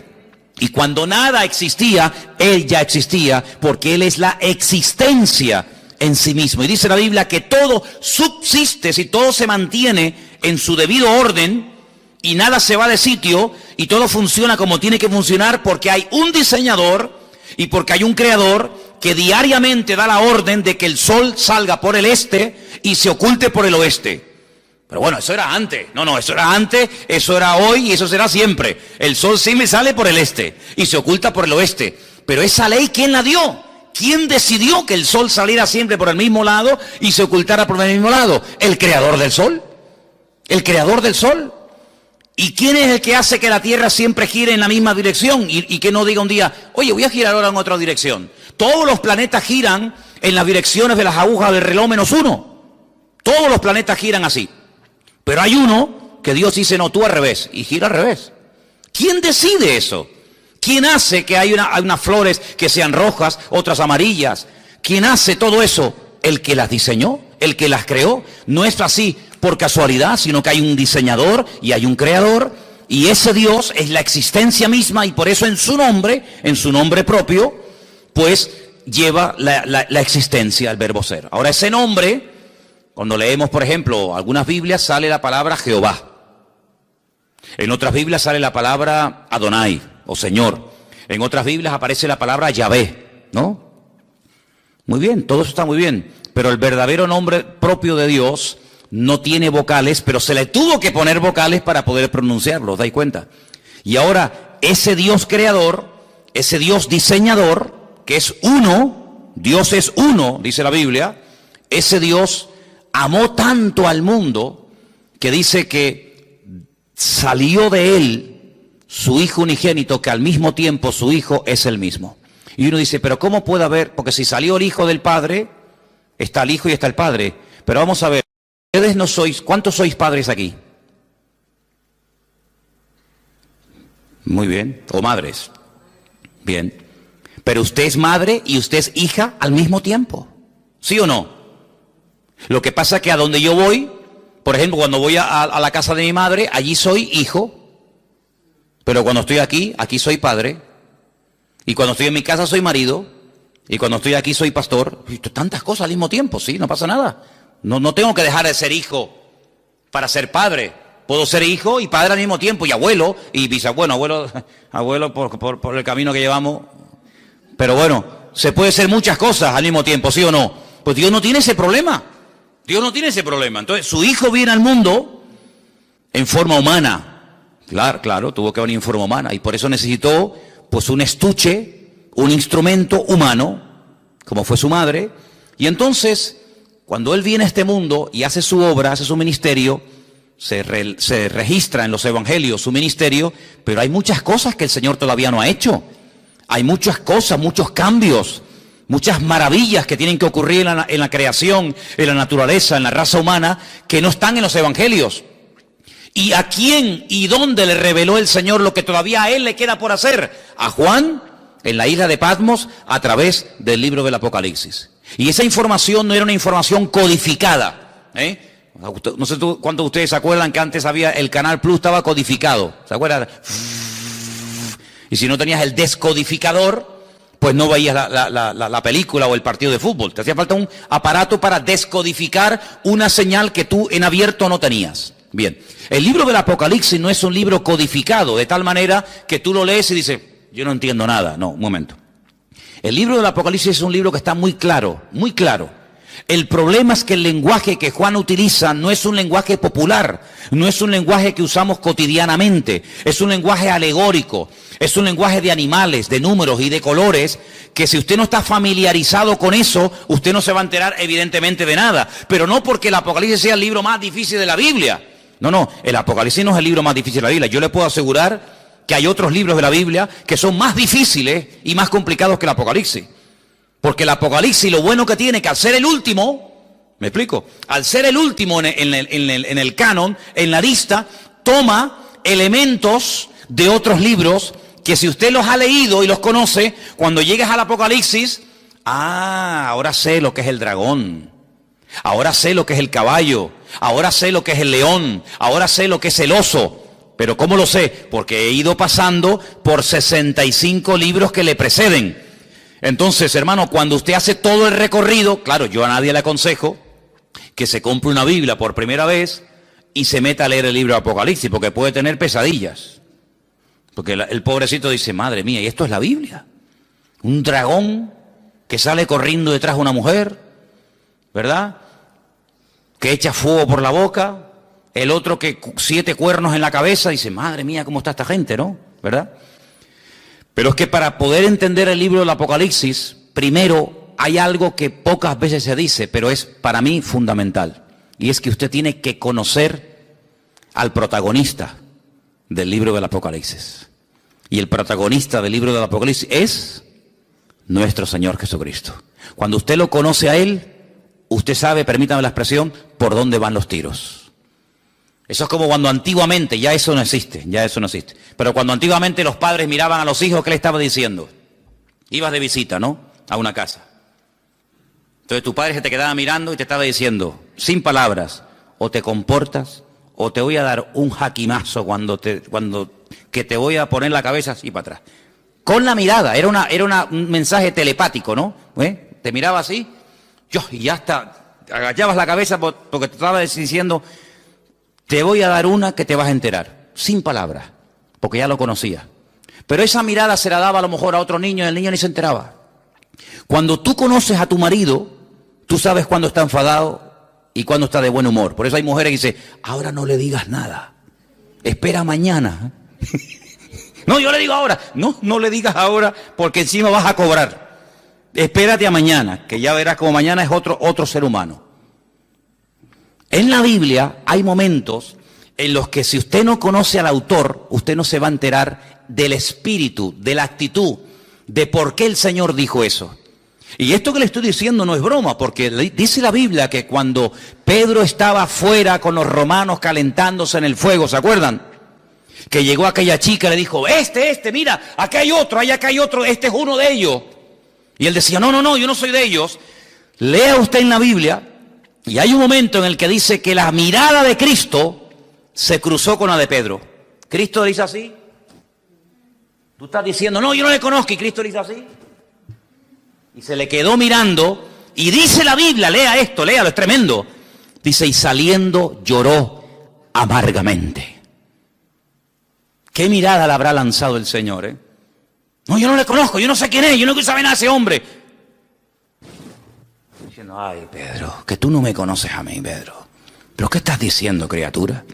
A: Y cuando nada existía, Él ya existía, porque Él es la existencia en sí mismo. Y dice la Biblia que todo subsiste, si todo se mantiene en su debido orden, y nada se va de sitio, y todo funciona como tiene que funcionar, porque hay un diseñador, y porque hay un creador, que diariamente da la orden de que el sol salga por el este, y se oculte por el oeste. Pero bueno, eso era antes. No, eso era antes, eso era hoy y eso será siempre. El sol sí me sale por el este y se oculta por el oeste. Pero esa ley, ¿quién la dio? ¿Quién decidió que el sol saliera siempre por el mismo lado y se ocultara por el mismo lado? El creador del sol. El creador del sol. ¿Y quién es el que hace que la Tierra siempre gire en la misma dirección? Y que no diga un día, oye, voy a girar ahora en otra dirección. Todos los planetas giran en las direcciones de las agujas del reloj -1. Todos los planetas giran así. Pero hay uno que Dios dice, no, tú al revés, y gira al revés. ¿Quién decide eso? ¿Quién hace que hay unas flores que sean rojas, otras amarillas? ¿Quién hace todo eso? El que las diseñó, el que las creó. No es así por casualidad, sino que hay un diseñador y hay un creador, y ese Dios es la existencia misma, y por eso en su nombre propio, pues lleva la existencia, el verbo ser. Ahora ese nombre, cuando leemos, por ejemplo, algunas Biblias sale la palabra Jehová. En otras Biblias sale la palabra Adonai, o Señor. En otras Biblias aparece la palabra Yahvé, ¿no? Muy bien, todo eso está muy bien. Pero el verdadero nombre propio de Dios no tiene vocales, pero se le tuvo que poner vocales para poder pronunciarlo, ¿os dais cuenta? Y ahora, ese Dios creador, ese Dios diseñador, que es uno, Dios es uno, dice la Biblia, ese Dios amó tanto al mundo que dice que salió de él su Hijo unigénito, que al mismo tiempo su Hijo es el mismo. Y uno dice, pero ¿cómo puede haber? Porque si salió el Hijo del Padre, está el Hijo y está el Padre. Pero vamos a ver, ustedes no sois, ¿cuántos sois padres aquí? Muy bien, o madres. Bien. Pero usted es madre y usted es hija al mismo tiempo. ¿Sí o no? Lo que pasa es que a donde yo voy, por ejemplo, cuando voy a la casa de mi madre, allí soy hijo. Pero cuando estoy aquí, aquí soy padre. Y cuando estoy en mi casa soy marido. Y cuando estoy aquí soy pastor. Tantas cosas al mismo tiempo, sí, no pasa nada. No tengo que dejar de ser hijo para ser padre. Puedo ser hijo y padre al mismo tiempo, y abuelo, y bisabuelo, abuelo por el camino que llevamos. Pero bueno, se puede ser muchas cosas al mismo tiempo, ¿sí o no? Pues Dios no tiene ese problema. Dios no tiene ese problema. Entonces, su hijo viene al mundo en forma humana. Claro, tuvo que venir en forma humana. Y por eso necesitó, pues, un estuche, un instrumento humano, como fue su madre. Y entonces, cuando él viene a este mundo y hace su obra, hace su ministerio, se registra en los evangelios su ministerio, pero hay muchas cosas que el Señor todavía no ha hecho. Hay muchas cosas, muchos cambios, muchas maravillas que tienen que ocurrir en la creación, en la naturaleza, en la raza humana, que no están en los evangelios. ¿Y a quién y dónde le reveló el Señor lo que todavía a él le queda por hacer? A Juan, en la isla de Patmos, a través del libro del Apocalipsis. Y esa información no era una información codificada, No sé cuántos de ustedes se acuerdan que antes el Canal Plus estaba codificado. ¿Se acuerdan? Y si no tenías el descodificador, pues no veías la película o el partido de fútbol. Te hacía falta un aparato para descodificar una señal que tú en abierto no tenías. Bien, el libro del Apocalipsis no es un libro codificado, de tal manera que tú lo lees y dices, yo no entiendo nada. No, un momento. El libro del Apocalipsis es un libro que está muy claro, muy claro. El problema es que el lenguaje que Juan utiliza no es un lenguaje popular, no es un lenguaje que usamos cotidianamente, es un lenguaje alegórico, es un lenguaje de animales, de números y de colores, que si usted no está familiarizado con eso, usted no se va a enterar evidentemente de nada. Pero no porque el Apocalipsis sea el libro más difícil de la Biblia. No, el Apocalipsis no es el libro más difícil de la Biblia. Yo le puedo asegurar que hay otros libros de la Biblia que son más difíciles y más complicados que el Apocalipsis. Porque el Apocalipsis lo bueno que tiene que al ser el último, ¿me explico? Al ser el último en el canon, en la lista, toma elementos de otros libros que si usted los ha leído y los conoce, cuando llegues al Apocalipsis, ahora sé lo que es el dragón, ahora sé lo que es el caballo, ahora sé lo que es el león, ahora sé lo que es el oso. ¿Pero cómo lo sé? Porque he ido pasando por 65 libros que le preceden. Entonces, hermano, cuando usted hace todo el recorrido, claro, yo a nadie le aconsejo que se compre una Biblia por primera vez y se meta a leer el libro de Apocalipsis, porque puede tener pesadillas. Porque el pobrecito dice, madre mía, ¿y esto es la Biblia? Un dragón que sale corriendo detrás de una mujer, ¿verdad? Que echa fuego por la boca, el otro que 7 cuernos en la cabeza, dice, madre mía, ¿cómo está esta gente, no? ¿Verdad? Pero es que para poder entender el libro del Apocalipsis, primero hay algo que pocas veces se dice, pero es para mí fundamental. Y es que usted tiene que conocer al protagonista del libro del Apocalipsis. Y el protagonista del libro del Apocalipsis es nuestro Señor Jesucristo. Cuando usted lo conoce a Él, usted sabe, permítame la expresión, por dónde van los tiros. Eso es como cuando antiguamente, ya eso no existe, pero cuando antiguamente los padres miraban a los hijos, ¿qué le estaba diciendo? Ibas de visita, ¿no? A una casa. Entonces tu padre se te quedaba mirando y te estaba diciendo, sin palabras, o te comportas, o te voy a dar un jaquimazo que te voy a poner la cabeza así para atrás. Con la mirada, era un mensaje telepático, ¿no? Te miraba así, y ya hasta agachabas la cabeza porque te estaba diciendo, te voy a dar una que te vas a enterar, sin palabras, porque ya lo conocía. Pero esa mirada se la daba a lo mejor a otro niño y el niño ni se enteraba. Cuando tú conoces a tu marido, tú sabes cuándo está enfadado y cuándo está de buen humor. Por eso hay mujeres que dicen, ahora no le digas nada, espera mañana. No, yo le digo ahora. No le digas ahora porque encima vas a cobrar. Espérate a mañana, que ya verás como mañana es otro ser humano. En la Biblia hay momentos en los que si usted no conoce al autor, usted no se va a enterar del espíritu, de la actitud, de por qué el Señor dijo eso. Y esto que le estoy diciendo no es broma, porque dice la Biblia que cuando Pedro estaba fuera con los romanos calentándose en el fuego, ¿se acuerdan? Que llegó aquella chica y le dijo, mira, acá hay otro, acá hay otro, este es uno de ellos. Y él decía, no, yo no soy de ellos. Lea usted en la Biblia. Y hay un momento en el que dice que la mirada de Cristo se cruzó con la de Pedro. Cristo le dice así. Tú estás diciendo, no, yo no le conozco. Y Cristo le dice así. Y se le quedó mirando, y dice la Biblia, lea esto, léalo, es tremendo. Dice, y saliendo lloró amargamente. ¿Qué mirada le habrá lanzado el Señor, eh? No, yo no le conozco, yo no sé quién es, yo no quiero saber nada de ese hombre. Diciendo, ay, Pedro, que tú no me conoces a mí, Pedro. ¿Pero qué estás diciendo, criatura?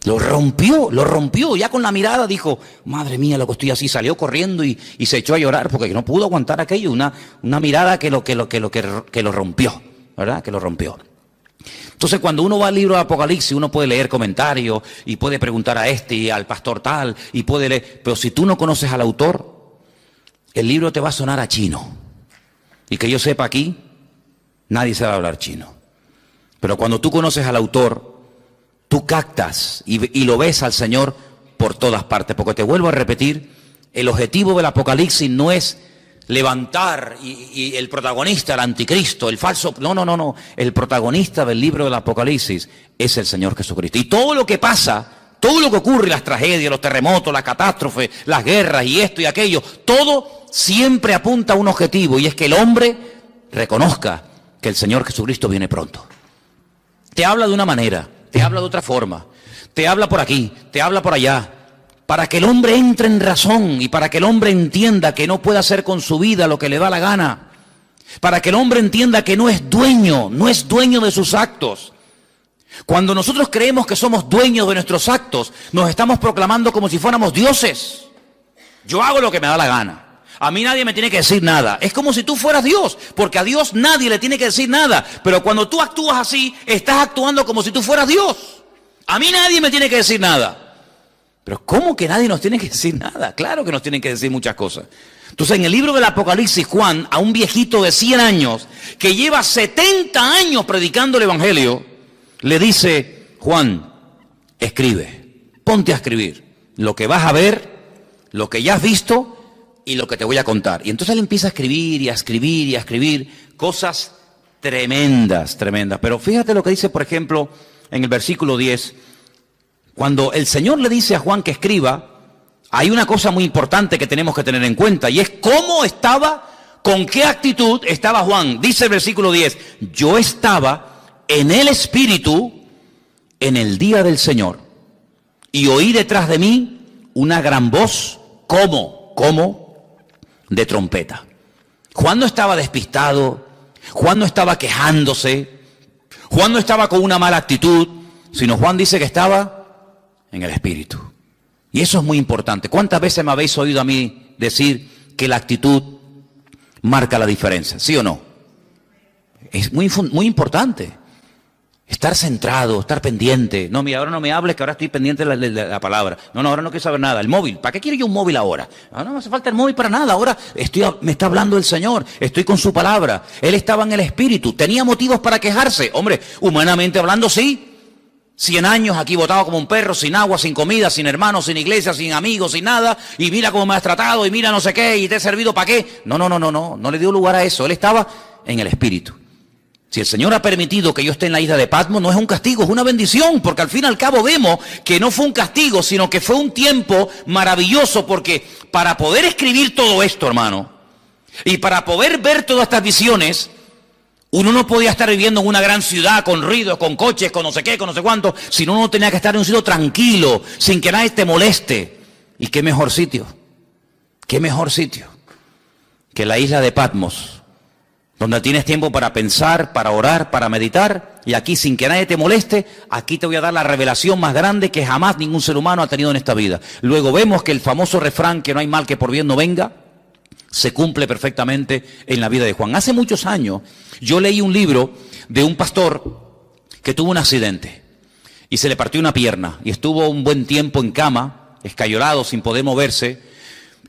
A: Lo rompió, ya con la mirada dijo, madre mía, lo que estoy así, salió corriendo y se echó a llorar porque no pudo aguantar aquello, una mirada que lo rompió, ¿verdad? Que lo rompió. Entonces, cuando uno va al libro de Apocalipsis, uno puede leer comentarios y puede preguntar a este y al pastor tal, y puede leer, pero si tú no conoces al autor, el libro te va a sonar a chino. Y que yo sepa aquí, nadie sabe hablar chino. Pero cuando tú conoces al autor, tú captas y lo ves al Señor por todas partes. Porque te vuelvo a repetir, el objetivo del Apocalipsis no es levantar y el protagonista, el anticristo, el falso. No. El protagonista del libro del Apocalipsis es el Señor Jesucristo. Y todo lo que pasa, todo lo que ocurre, las tragedias, los terremotos, las catástrofes, las guerras y esto y aquello, todo siempre apunta a un objetivo, y es que el hombre reconozca que el Señor Jesucristo viene pronto. Te habla de una manera, te habla de otra forma, te habla por aquí, te habla por allá, para que el hombre entre en razón y para que el hombre entienda que no puede hacer con su vida lo que le da la gana, para que el hombre entienda que no es dueño de sus actos. Cuando nosotros creemos que somos dueños de nuestros actos, nos estamos proclamando como si fuéramos dioses. Yo hago lo que me da la gana. A mí nadie me tiene que decir nada. Es como si tú fueras Dios, porque a Dios nadie le tiene que decir nada. Pero cuando tú actúas así, estás actuando como si tú fueras Dios. A mí nadie me tiene que decir nada. Pero ¿cómo que nadie nos tiene que decir nada? Claro que nos tienen que decir muchas cosas. Entonces, en el libro del Apocalipsis, Juan, a un viejito de 100 años, que lleva 70 años predicando el Evangelio, le dice, Juan, escribe, ponte a escribir lo que vas a ver, lo que ya has visto y lo que te voy a contar. Y entonces él empieza a escribir y a escribir y a escribir cosas tremendas. Pero fíjate lo que dice, por ejemplo, en el versículo 10, cuando el Señor le dice a Juan que escriba, hay una cosa muy importante que tenemos que tener en cuenta, y es cómo estaba, con qué actitud estaba Juan. Dice el versículo 10, yo estaba en el Espíritu en el día del Señor, y oí detrás de mí una gran voz, como de trompeta. Juan no estaba despistado, Juan no estaba quejándose, Juan no estaba con una mala actitud, sino Juan dice que estaba en el Espíritu. Y eso es muy importante. ¿Cuántas veces me habéis oído a mí decir que la actitud marca la diferencia? ¿Sí o no? Es muy importante. Estar centrado, estar pendiente. No, mira, ahora no me hables, que ahora estoy pendiente de la palabra. No, ahora no quiero saber nada. El móvil, ¿para qué quiero yo un móvil ahora? No me hace falta el móvil para nada. Ahora me está hablando el Señor, estoy con su palabra. Él estaba en el Espíritu. ¿Tenía motivos para quejarse? Hombre, humanamente hablando, sí. 100 años aquí botado como un perro, sin agua, sin comida, sin hermanos, sin iglesia, sin amigos, sin nada, y mira cómo me has tratado, y mira no sé qué, y te he servido para qué. No le dio lugar a eso. Él estaba en el Espíritu. Si el Señor ha permitido que yo esté en la isla de Patmos, no es un castigo, es una bendición, porque al fin y al cabo vemos que no fue un castigo, sino que fue un tiempo maravilloso, porque para poder escribir todo esto, hermano, y para poder ver todas estas visiones, uno no podía estar viviendo en una gran ciudad con ruidos, con coches, con no sé qué, con no sé cuánto, sino uno tenía que estar en un sitio tranquilo, sin que nadie te moleste. ¿Y qué mejor sitio? ¿Qué mejor sitio que la isla de Patmos? Donde tienes tiempo para pensar, para orar, para meditar, y aquí sin que nadie te moleste, aquí te voy a dar la revelación más grande que jamás ningún ser humano ha tenido en esta vida. Luego vemos que el famoso refrán, que no hay mal que por bien no venga, se cumple perfectamente en la vida de Juan. Hace muchos años yo leí un libro de un pastor que tuvo un accidente y se le partió una pierna y estuvo un buen tiempo en cama, escayolado, sin poder moverse,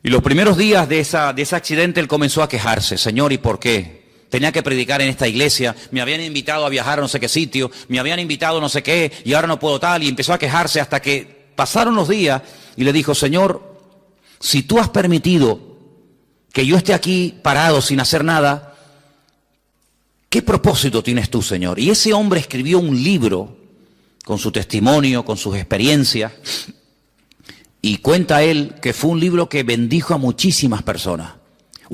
A: y los primeros días de ese accidente él comenzó a quejarse. Señor, ¿y por qué? Tenía que predicar en esta iglesia, me habían invitado a viajar a no sé qué sitio, me habían invitado a no sé qué, y ahora no puedo tal, y empezó a quejarse hasta que pasaron los días y le dijo, Señor, si tú has permitido que yo esté aquí parado sin hacer nada, ¿qué propósito tienes tú, Señor? Y ese hombre escribió un libro con su testimonio, con sus experiencias, y cuenta él que fue un libro que bendijo a muchísimas personas.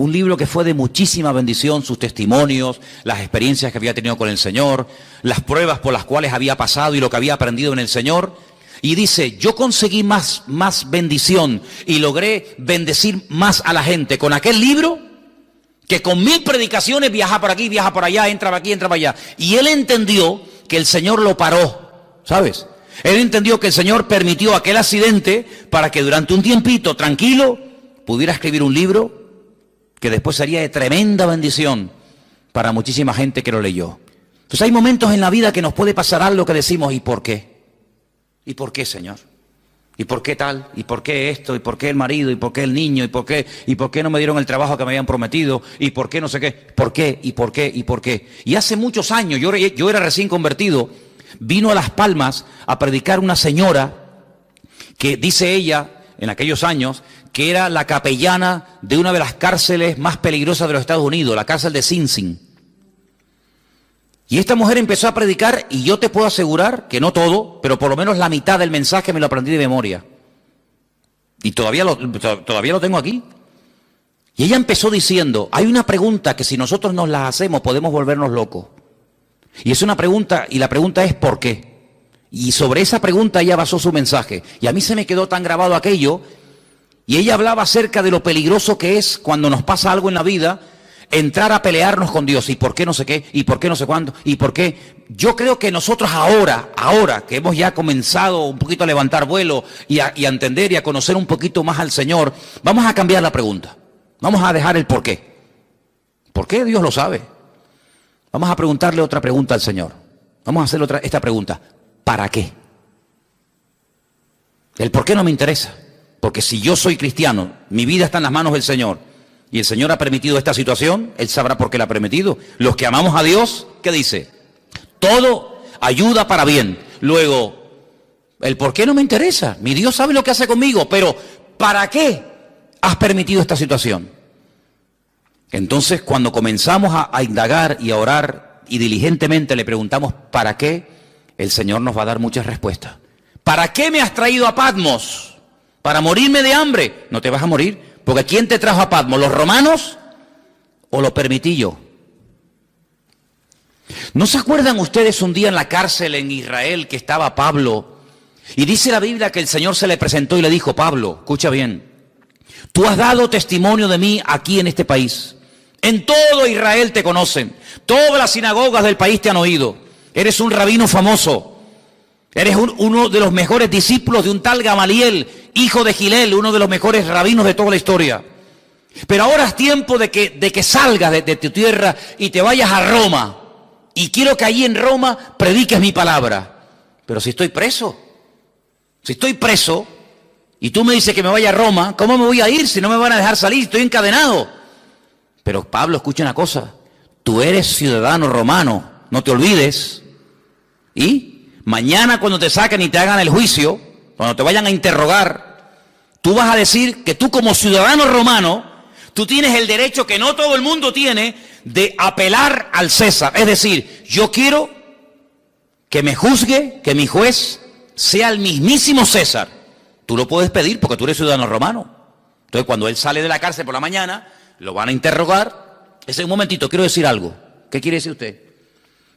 A: un libro que fue de muchísima bendición, sus testimonios, las experiencias que había tenido con el Señor, las pruebas por las cuales había pasado y lo que había aprendido en el Señor. Y dice, yo conseguí más bendición y logré bendecir más a la gente con aquel libro que con 1000 predicaciones, viaja por aquí, viaja por allá, entra aquí, entra para allá. Y él entendió que el Señor lo paró, ¿sabes? Él entendió que el Señor permitió aquel accidente para que durante un tiempito, tranquilo, pudiera escribir un libro que después sería de tremenda bendición para muchísima gente que lo leyó. Entonces hay momentos en la vida que nos puede pasar algo que decimos, ¿y por qué? ¿Y por qué, Señor? ¿Y por qué tal? ¿Y por qué esto? ¿Y por qué el marido? ¿Y por qué el niño? ¿Y por qué no me dieron el trabajo que me habían prometido? ¿Y por qué no sé qué? ¿Por qué? ¿Y por qué? ¿Y por qué? Y hace muchos años, yo era recién convertido, vino a Las Palmas a predicar una señora que dice ella, en aquellos años, que era la capellana de una de las cárceles más peligrosas de los Estados Unidos, la cárcel de Sing Sing. Y esta mujer empezó a predicar y yo te puedo asegurar que no todo, pero por lo menos la mitad del mensaje me lo aprendí de memoria. Y todavía lo tengo aquí. Y ella empezó diciendo, hay una pregunta que si nosotros nos la hacemos podemos volvernos locos. Y es una pregunta, y la pregunta es ¿por qué? Y sobre esa pregunta ella basó su mensaje. Y a mí se me quedó tan grabado aquello, y ella hablaba acerca de lo peligroso que es cuando nos pasa algo en la vida, entrar a pelearnos con Dios, y por qué no sé qué, y por qué no sé cuándo, y por qué. Yo creo que nosotros ahora que hemos ya comenzado un poquito a levantar vuelo y a entender y a conocer un poquito más al Señor, vamos a cambiar la pregunta. Vamos a dejar el por qué. ¿Por qué? Dios lo sabe. Vamos a preguntarle otra pregunta al Señor. Vamos a hacerle esta pregunta. ¿Para qué? El por qué no me interesa. Porque si yo soy cristiano, mi vida está en las manos del Señor, y el Señor ha permitido esta situación, Él sabrá por qué la ha permitido. Los que amamos a Dios, ¿qué dice? Todo ayuda para bien. Luego, el por qué no me interesa. Mi Dios sabe lo que hace conmigo, pero ¿para qué has permitido esta situación? Entonces, cuando comenzamos a indagar y a orar y diligentemente le preguntamos ¿para qué? El Señor nos va a dar muchas respuestas. ¿Para qué me has traído a Patmos? ¿Para morirme de hambre? No te vas a morir. Porque ¿quién te trajo a Patmos? ¿Los romanos o lo permití yo? ¿No se acuerdan ustedes un día en la cárcel en Israel que estaba Pablo? Y dice la Biblia que el Señor se le presentó y le dijo, Pablo, escucha bien, tú has dado testimonio de mí aquí en este país. En todo Israel te conocen. Todas las sinagogas del país te han oído. Eres un rabino famoso. Eres uno de los mejores discípulos de un tal Gamaliel, hijo de Gilel, uno de los mejores rabinos de toda la historia. Pero ahora es tiempo de que salgas de tu tierra y te vayas a Roma. Y quiero que allí en Roma prediques mi palabra. Pero si estoy preso y tú me dices que me vaya a Roma, ¿cómo me voy a ir si no me van a dejar salir? Estoy encadenado. Pero Pablo, escucha una cosa, tú eres ciudadano romano, no te olvides. ¿Y? Mañana cuando te saquen y te hagan el juicio, cuando te vayan a interrogar, tú vas a decir que tú como ciudadano romano, tú tienes el derecho que no todo el mundo tiene de apelar al César. Es decir, yo quiero que me juzgue, que mi juez sea el mismísimo César. Tú lo puedes pedir porque tú eres ciudadano romano. Entonces cuando él sale de la cárcel por la mañana, lo van a interrogar. Ese un momentito, quiero decir algo. ¿Qué quiere decir usted?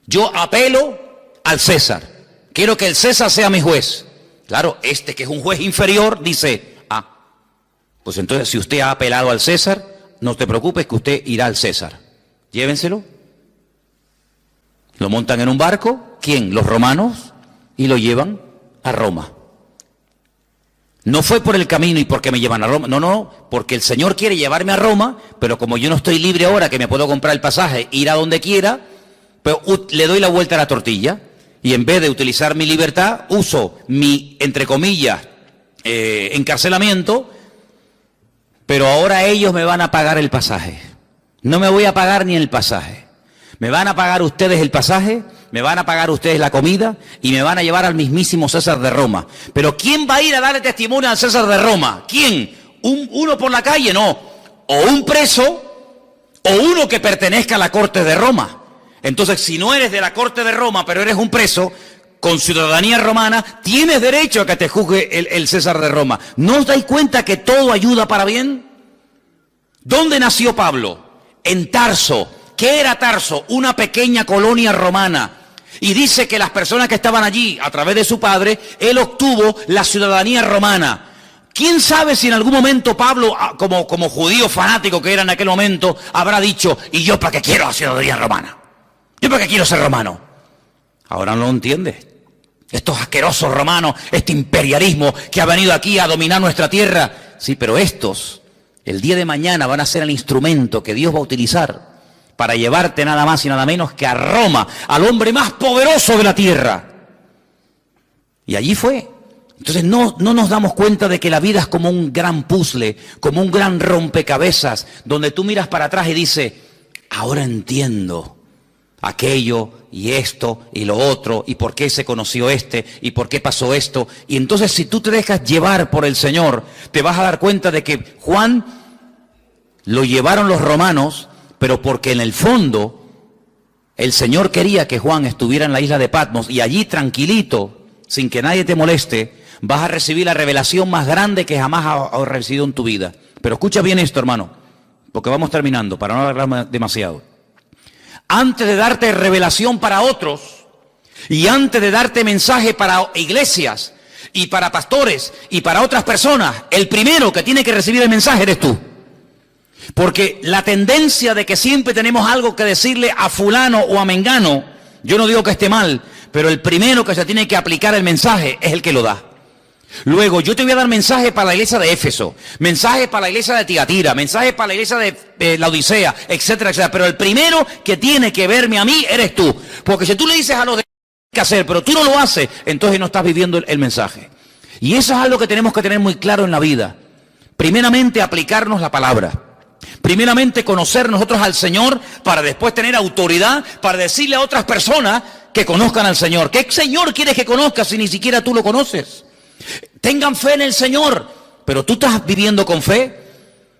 A: Yo apelo al César. Quiero que el César sea mi juez. Claro, este que es un juez inferior dice, pues entonces si usted ha apelado al César, no te preocupes que usted irá al César. Llévenselo. Lo montan en un barco, ¿quién? Los romanos, y lo llevan a Roma. No fue por el camino y porque me llevan a Roma, no, porque el Señor quiere llevarme a Roma, pero como yo no estoy libre ahora, que me puedo comprar el pasaje, ir a donde quiera, pues le doy la vuelta a la tortilla. Y en vez de utilizar mi libertad, uso mi, entre comillas, encarcelamiento, pero ahora ellos me van a pagar el pasaje. No me voy a pagar ni el pasaje. Me van a pagar ustedes el pasaje, me van a pagar ustedes la comida y me van a llevar al mismísimo César de Roma. Pero ¿quién va a ir a darle testimonio al César de Roma? ¿Quién? ¿Uno por la calle? No. O un preso o uno que pertenezca a la corte de Roma. Entonces, si no eres de la corte de Roma, pero eres un preso con ciudadanía romana, tienes derecho a que te juzgue el César de Roma. ¿No os dais cuenta que todo ayuda para bien? ¿Dónde nació Pablo? En Tarso. ¿Qué era Tarso? Una pequeña colonia romana. Y dice que las personas que estaban allí, a través de su padre, él obtuvo la ciudadanía romana. ¿Quién sabe si en algún momento Pablo, como judío fanático que era en aquel momento, habrá dicho, ¿y yo para qué quiero la ciudadanía romana? ¿Yo para qué quiero ser romano? Ahora no lo entiende. Estos asquerosos romanos, este imperialismo que ha venido aquí a dominar nuestra tierra. Sí, pero estos, el día de mañana van a ser el instrumento que Dios va a utilizar para llevarte nada más y nada menos que a Roma, al hombre más poderoso de la tierra. Y allí fue. Entonces no nos damos cuenta de que la vida es como un gran puzzle, como un gran rompecabezas, donde tú miras para atrás y dices, ahora entiendo aquello y esto y lo otro, y por qué se conoció este, y por qué pasó esto. Y entonces si tú te dejas llevar por el Señor, te vas a dar cuenta de que Juan lo llevaron los romanos, pero porque en el fondo el Señor quería que Juan estuviera en la isla de Patmos, y allí tranquilito, sin que nadie te moleste, vas a recibir la revelación más grande que jamás has recibido en tu vida. Pero escucha bien esto, hermano, porque vamos terminando, para no alargar demasiado. Antes de darte revelación para otros, y antes de darte mensaje para iglesias, y para pastores, y para otras personas, el primero que tiene que recibir el mensaje eres tú. Porque la tendencia de que siempre tenemos algo que decirle a fulano o a mengano, yo no digo que esté mal, pero el primero que se tiene que aplicar el mensaje es el que lo da. Luego, yo te voy a dar mensaje para la iglesia de Éfeso, mensaje para la iglesia de Tiatira, mensaje para la iglesia de la Odisea, etcétera, etcétera. Pero el primero que tiene que verme a mí eres tú. Porque si tú le dices a los demás qué hacer, pero tú no lo haces, entonces no estás viviendo el mensaje. Y eso es algo que tenemos que tener muy claro en la vida. Primeramente, aplicarnos la palabra. Primeramente, conocer nosotros al Señor para después tener autoridad para decirle a otras personas que conozcan al Señor. ¿Qué Señor quieres que conozcas si ni siquiera tú lo conoces? Tengan fe en el Señor, pero tú estás viviendo con fe.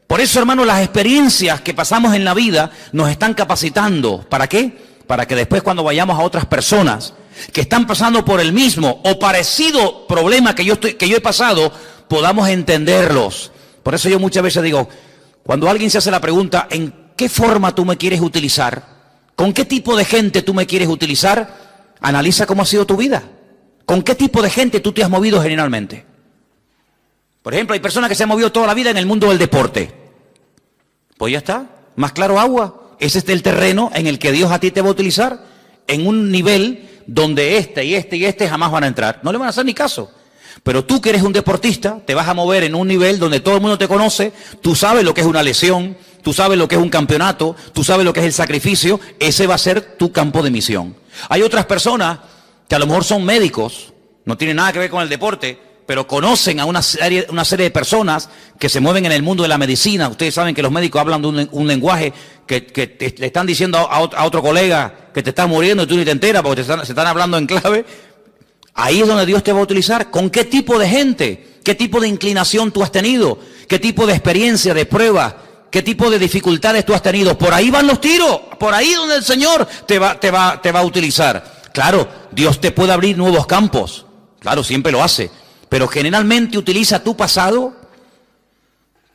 A: Por eso, hermano, las experiencias que pasamos en la vida nos están capacitando. ¿Para qué? Para que después, cuando vayamos a otras personas que están pasando por el mismo o parecido problema que yo he pasado, podamos entenderlos. Por eso yo muchas veces digo, cuando alguien se hace la pregunta, ¿en qué forma tú me quieres utilizar? ¿Con qué tipo de gente tú me quieres utilizar? Analiza cómo ha sido tu vida. ¿Con qué tipo de gente tú te has movido generalmente? Por ejemplo, hay personas que se han movido toda la vida en el mundo del deporte. Pues ya está, más claro agua. Ese es el terreno en el que Dios a ti te va a utilizar, en un nivel donde este y este y este jamás van a entrar. No le van a hacer ni caso. Pero tú que eres un deportista, te vas a mover en un nivel donde todo el mundo te conoce, tú sabes lo que es una lesión, tú sabes lo que es un campeonato, tú sabes lo que es el sacrificio, ese va a ser tu campo de misión. Hay otras personas que a lo mejor son médicos, no tienen nada que ver con el deporte, pero conocen a una serie de personas que se mueven en el mundo de la medicina. Ustedes saben que los médicos hablan de un lenguaje que le están diciendo a otro colega que te está muriendo y tú ni te enteras porque se están hablando en clave. Ahí es donde Dios te va a utilizar. ¿Con qué tipo de gente? ¿Qué tipo de inclinación tú has tenido? ¿Qué tipo de experiencia, de prueba? ¿Qué tipo de dificultades tú has tenido? Por ahí van los tiros. Por ahí donde el Señor te va a utilizar. Claro, Dios te puede abrir nuevos campos. Claro, siempre lo hace. Pero generalmente utiliza tu pasado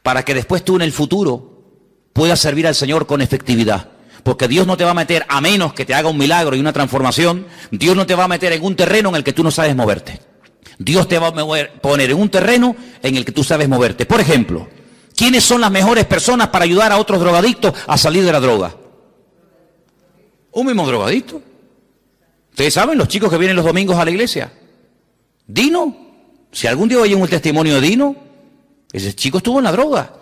A: para que después tú en el futuro puedas servir al Señor con efectividad. Porque Dios no te va a meter, a menos que te haga un milagro y una transformación, Dios no te va a meter en un terreno en el que tú no sabes moverte. Dios te va a poner en un terreno en el que tú sabes moverte. Por ejemplo, ¿quiénes son las mejores personas para ayudar a otros drogadictos a salir de la droga? Un mismo drogadicto. Ustedes saben, los chicos que vienen los domingos a la iglesia. Dino, si algún día oyen un testimonio de Dino, ese chico estuvo en la droga.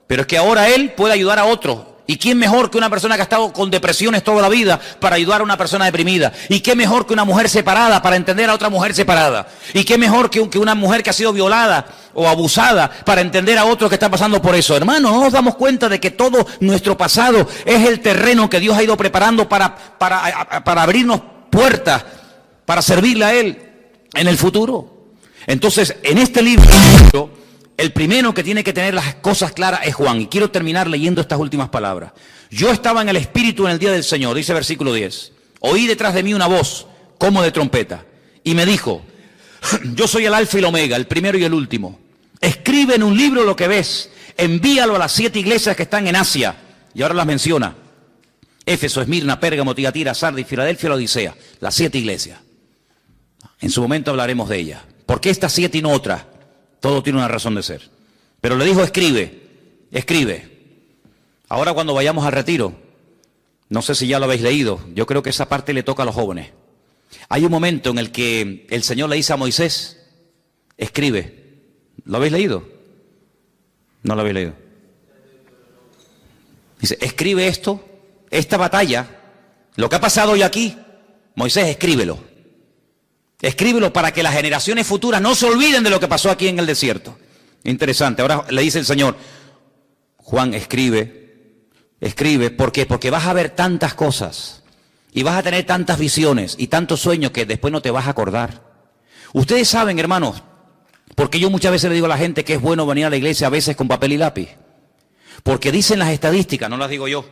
A: Pero es que ahora él puede ayudar a otros. ¿Y quién mejor que una persona que ha estado con depresiones toda la vida para ayudar a una persona deprimida? ¿Y qué mejor que una mujer separada para entender a otra mujer separada? ¿Y qué mejor que una mujer que ha sido violada o abusada para entender a otro que está pasando por eso? Hermano, no nos damos cuenta de que todo nuestro pasado es el terreno que Dios ha ido preparando para abrirnos puertas, para servirle a Él en el futuro. Entonces, en este libro, el primero que tiene que tener las cosas claras es Juan. Y quiero terminar leyendo estas últimas palabras. Yo estaba en el Espíritu en el día del Señor, dice versículo 10. Oí detrás de mí una voz, como de trompeta, y me dijo, yo soy el Alfa y el Omega, el primero y el último. Escribe en un libro lo que ves envíalo a las 7 iglesias que están en Asia. Y ahora las menciona. Éfeso, Esmirna, Pérgamo, Tiatira, Sardis, Filadelfia, la Odisea. Las 7 iglesias. En su momento hablaremos de ellas. ¿Por qué estas 7 y no otras? Todo tiene una razón de ser. Pero le dijo, escribe, escribe. Ahora cuando vayamos al retiro, no sé si ya lo habéis leído, yo creo que esa parte le toca a los jóvenes. Hay un momento en el que el Señor le dice a Moisés, escribe. ¿Lo habéis leído? No lo habéis leído. Dice, escribe esto, esta batalla, lo que ha pasado hoy aquí, Moisés, escríbelo. Escríbelo para que las generaciones futuras no se olviden de lo que pasó aquí en el desierto. Interesante. Ahora le dice el Señor, Juan, escribe, escribe. ¿Por qué? Porque vas a ver tantas cosas y vas a tener tantas visiones y tantos sueños que después no te vas a acordar. Ustedes saben, hermanos, porque yo muchas veces le digo a la gente que es bueno venir a la iglesia a veces con papel y lápiz. Porque dicen las estadísticas, no las digo yo.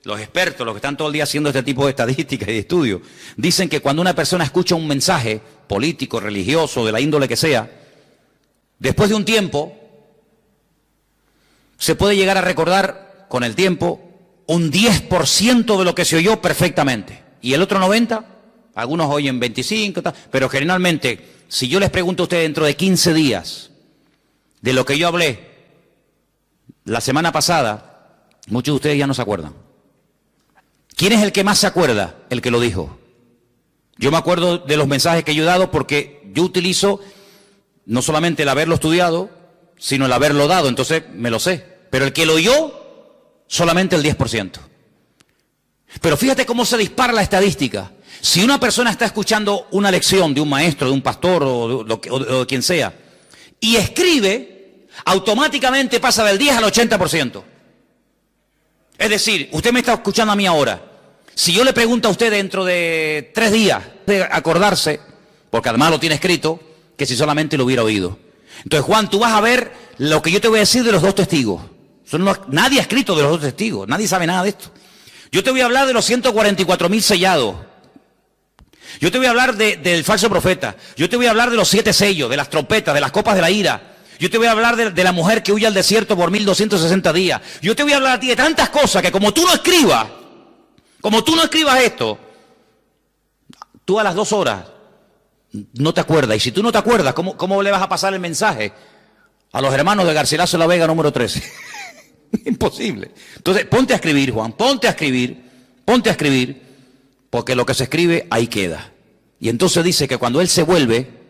A: Los expertos, los que están todo el día haciendo este tipo de estadísticas y de estudios, dicen que cuando una persona escucha un mensaje político, religioso, de la índole que sea, después de un tiempo, se puede llegar a recordar con el tiempo un 10% de lo que se oyó perfectamente. Y el otro 90%, algunos oyen 25%, pero generalmente, si yo les pregunto a ustedes dentro de 15 días de lo que yo hablé la semana pasada, muchos de ustedes ya no se acuerdan. ¿Quién es el que más se acuerda? El que lo dijo. Yo me acuerdo de los mensajes que yo he dado porque yo utilizo no solamente el haberlo estudiado, sino el haberlo dado, entonces me lo sé. Pero el que lo oyó, solamente el 10%. Pero fíjate cómo se dispara la estadística. Si una persona está escuchando una lección de un maestro, de un pastor o de quien sea, y escribe, automáticamente pasa del 10 al 80%. Es decir, usted me está escuchando a mí ahora. Si yo le pregunto a usted dentro de 3 días de acordarse, porque además lo tiene escrito, que si solamente lo hubiera oído. Entonces, Juan, tú vas a ver lo que yo te voy a decir de los 2 testigos. Nadie ha escrito de los 2 testigos, nadie sabe nada de esto. Yo te voy a hablar de los 144.000 sellados. Yo te voy a hablar del falso profeta. Yo te voy a hablar de los 7 sellos, de las trompetas, de las copas de la ira. Yo te voy a hablar de la mujer que huye al desierto por 1260 días. Yo te voy a hablar a ti de tantas cosas que como tú no escribas esto, tú a las 2 horas no te acuerdas. Y si tú no te acuerdas, ¿cómo le vas a pasar el mensaje a los hermanos de Garcilaso de la Vega número 13? Imposible. Entonces, ponte a escribir, Juan, ponte a escribir, porque lo que se escribe ahí queda. Y entonces dice que cuando él se vuelve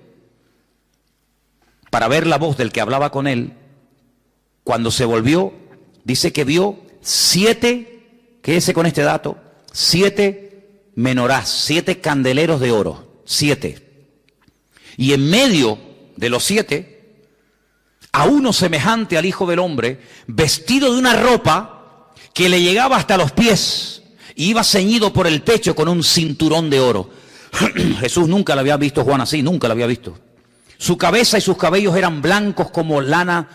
A: para ver la voz del que hablaba con él, cuando se volvió, dice que vio 7, quédese con este dato, 7 menorás, 7 candeleros de oro, 7. Y en medio de los 7, a uno semejante al Hijo del Hombre, vestido de una ropa que le llegaba hasta los pies, y iba ceñido por el pecho con un cinturón de oro. Jesús nunca lo había visto, Juan, así, nunca lo había visto. Su cabeza y sus cabellos eran blancos como lana,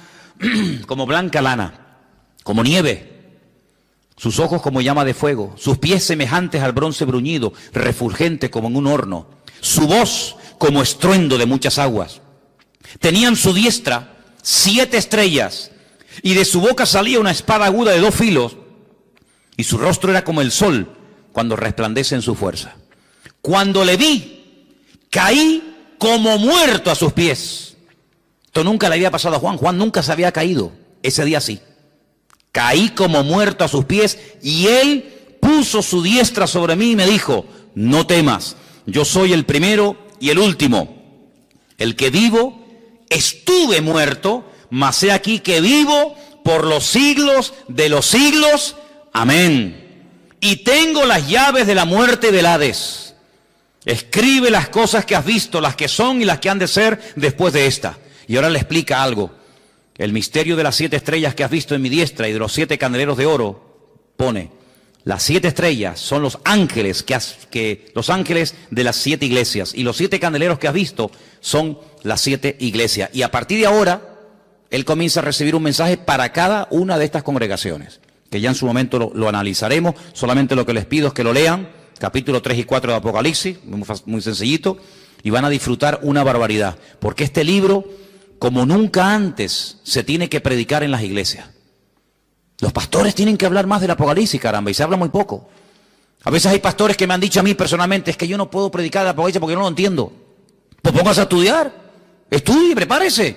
A: como blanca lana, como nieve. Sus ojos como llama de fuego, sus pies semejantes al bronce bruñido, refulgente como en un horno. Su voz como estruendo de muchas aguas. Tenía en su diestra 7 estrellas, y de su boca salía una espada aguda de 2 filos, y su rostro era como el sol cuando resplandece en su fuerza. Cuando le vi, caí como muerto a sus pies. Esto nunca le había pasado a Juan. Juan nunca se había caído. Ese día sí. Caí como muerto a sus pies, y él puso su diestra sobre mí y me dijo, no temas, yo soy el primero y el último, el que vivo. Estuve muerto, mas he aquí que vivo por los siglos de los siglos. Amén. Y tengo las llaves de la muerte y del Hades. Escribe las cosas que has visto, las que son y las que han de ser después de esta. Y ahora le explica algo. El misterio de las 7 estrellas que has visto en mi diestra y de los 7 candeleros de oro, pone, las 7 estrellas son los ángeles los ángeles de las 7 iglesias, y los 7 candeleros que has visto son las 7 iglesias. Y a partir de ahora, él comienza a recibir un mensaje para cada una de estas congregaciones, que ya en su momento lo analizaremos. Solamente lo que les pido es que lo lean, capítulo 3 y 4 de Apocalipsis, muy sencillito, y van a disfrutar una barbaridad, porque este libro como nunca antes se tiene que predicar en las iglesias. Los pastores tienen que hablar más del Apocalipsis, caramba, y se habla muy poco. A veces hay pastores que me han dicho a mí personalmente, es que yo no puedo predicar el Apocalipsis porque yo no lo entiendo. Pues póngase a estudiar, estudie, prepárese,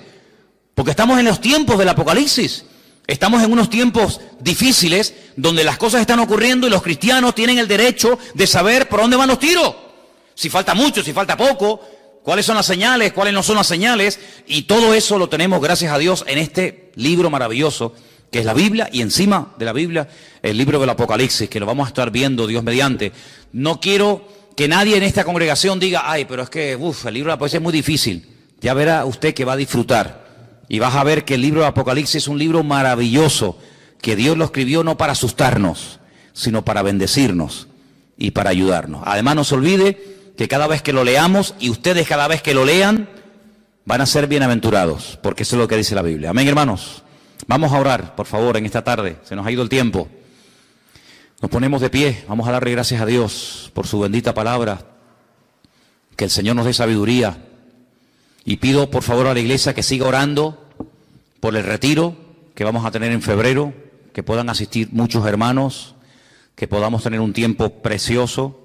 A: porque estamos en los tiempos del Apocalipsis. Estamos en unos tiempos difíciles donde las cosas están ocurriendo y los cristianos tienen el derecho de saber por dónde van los tiros. Si falta mucho, si falta poco, cuáles son las señales, cuáles no son las señales. Y todo eso lo tenemos, gracias a Dios, en este libro maravilloso que es la Biblia, y encima de la Biblia el libro del Apocalipsis, que lo vamos a estar viendo Dios mediante. No quiero que nadie en esta congregación diga, ay, pero es que el libro del Apocalipsis es muy difícil. Ya verá usted que va a disfrutar. Y vas a ver que el libro de Apocalipsis es un libro maravilloso, que Dios lo escribió no para asustarnos, sino para bendecirnos y para ayudarnos. Además, no se olvide que cada vez que lo leamos, y ustedes cada vez que lo lean, van a ser bienaventurados, porque eso es lo que dice la Biblia. Amén, hermanos. Vamos a orar, por favor, en esta tarde. Se nos ha ido el tiempo. Nos ponemos de pie. Vamos a darle gracias a Dios por su bendita palabra. Que el Señor nos dé sabiduría. Y pido, por favor, a la iglesia que siga orando por el retiro que vamos a tener en febrero, que puedan asistir muchos hermanos, que podamos tener un tiempo precioso,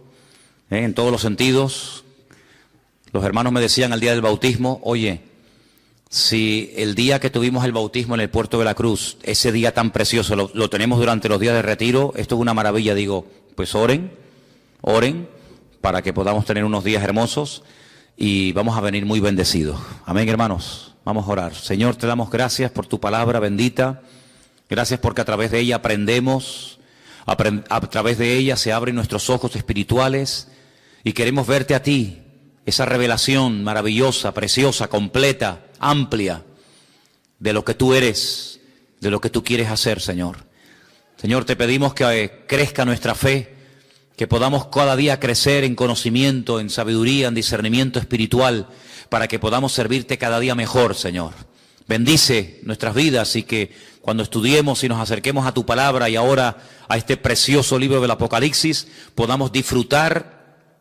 A: en todos los sentidos. Los hermanos me decían al día del bautismo, oye, si el día que tuvimos el bautismo en el Puerto de la Cruz, ese día tan precioso, lo tenemos durante los días de retiro, esto es una maravilla. Digo, pues oren para que podamos tener unos días hermosos y vamos a venir muy bendecidos. Amén, hermanos. Vamos a orar. Señor, te damos gracias por tu palabra bendita. Gracias porque a través de ella aprendemos, a través de ella se abren nuestros ojos espirituales y queremos verte a ti, esa revelación maravillosa, preciosa, completa, amplia de lo que tú eres, de lo que tú quieres hacer, Señor. Señor, te pedimos que crezca nuestra fe, que podamos cada día crecer en conocimiento, en sabiduría, en discernimiento espiritual, para que podamos servirte cada día mejor, Señor. Bendice nuestras vidas y que cuando estudiemos y nos acerquemos a tu palabra y ahora a este precioso libro del Apocalipsis, podamos disfrutar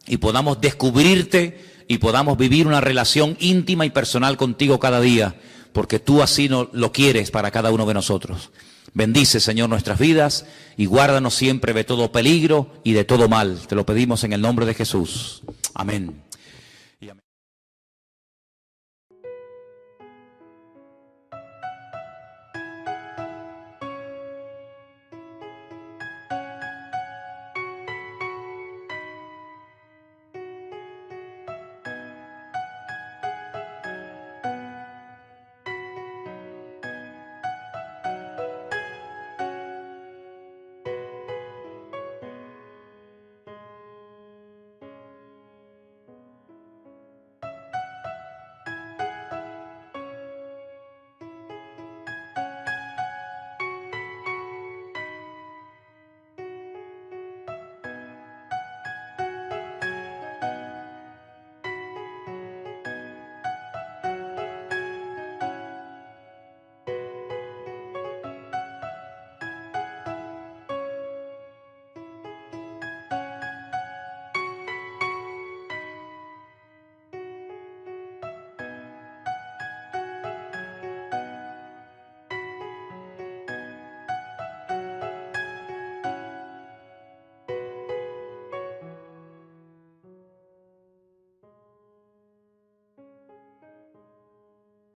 A: y podamos descubrirte y podamos vivir una relación íntima y personal contigo cada día, porque tú así lo quieres para cada uno de nosotros. Bendice, Señor, nuestras vidas y guárdanos siempre de todo peligro y de todo mal. Te lo pedimos en el nombre de Jesús. Amén.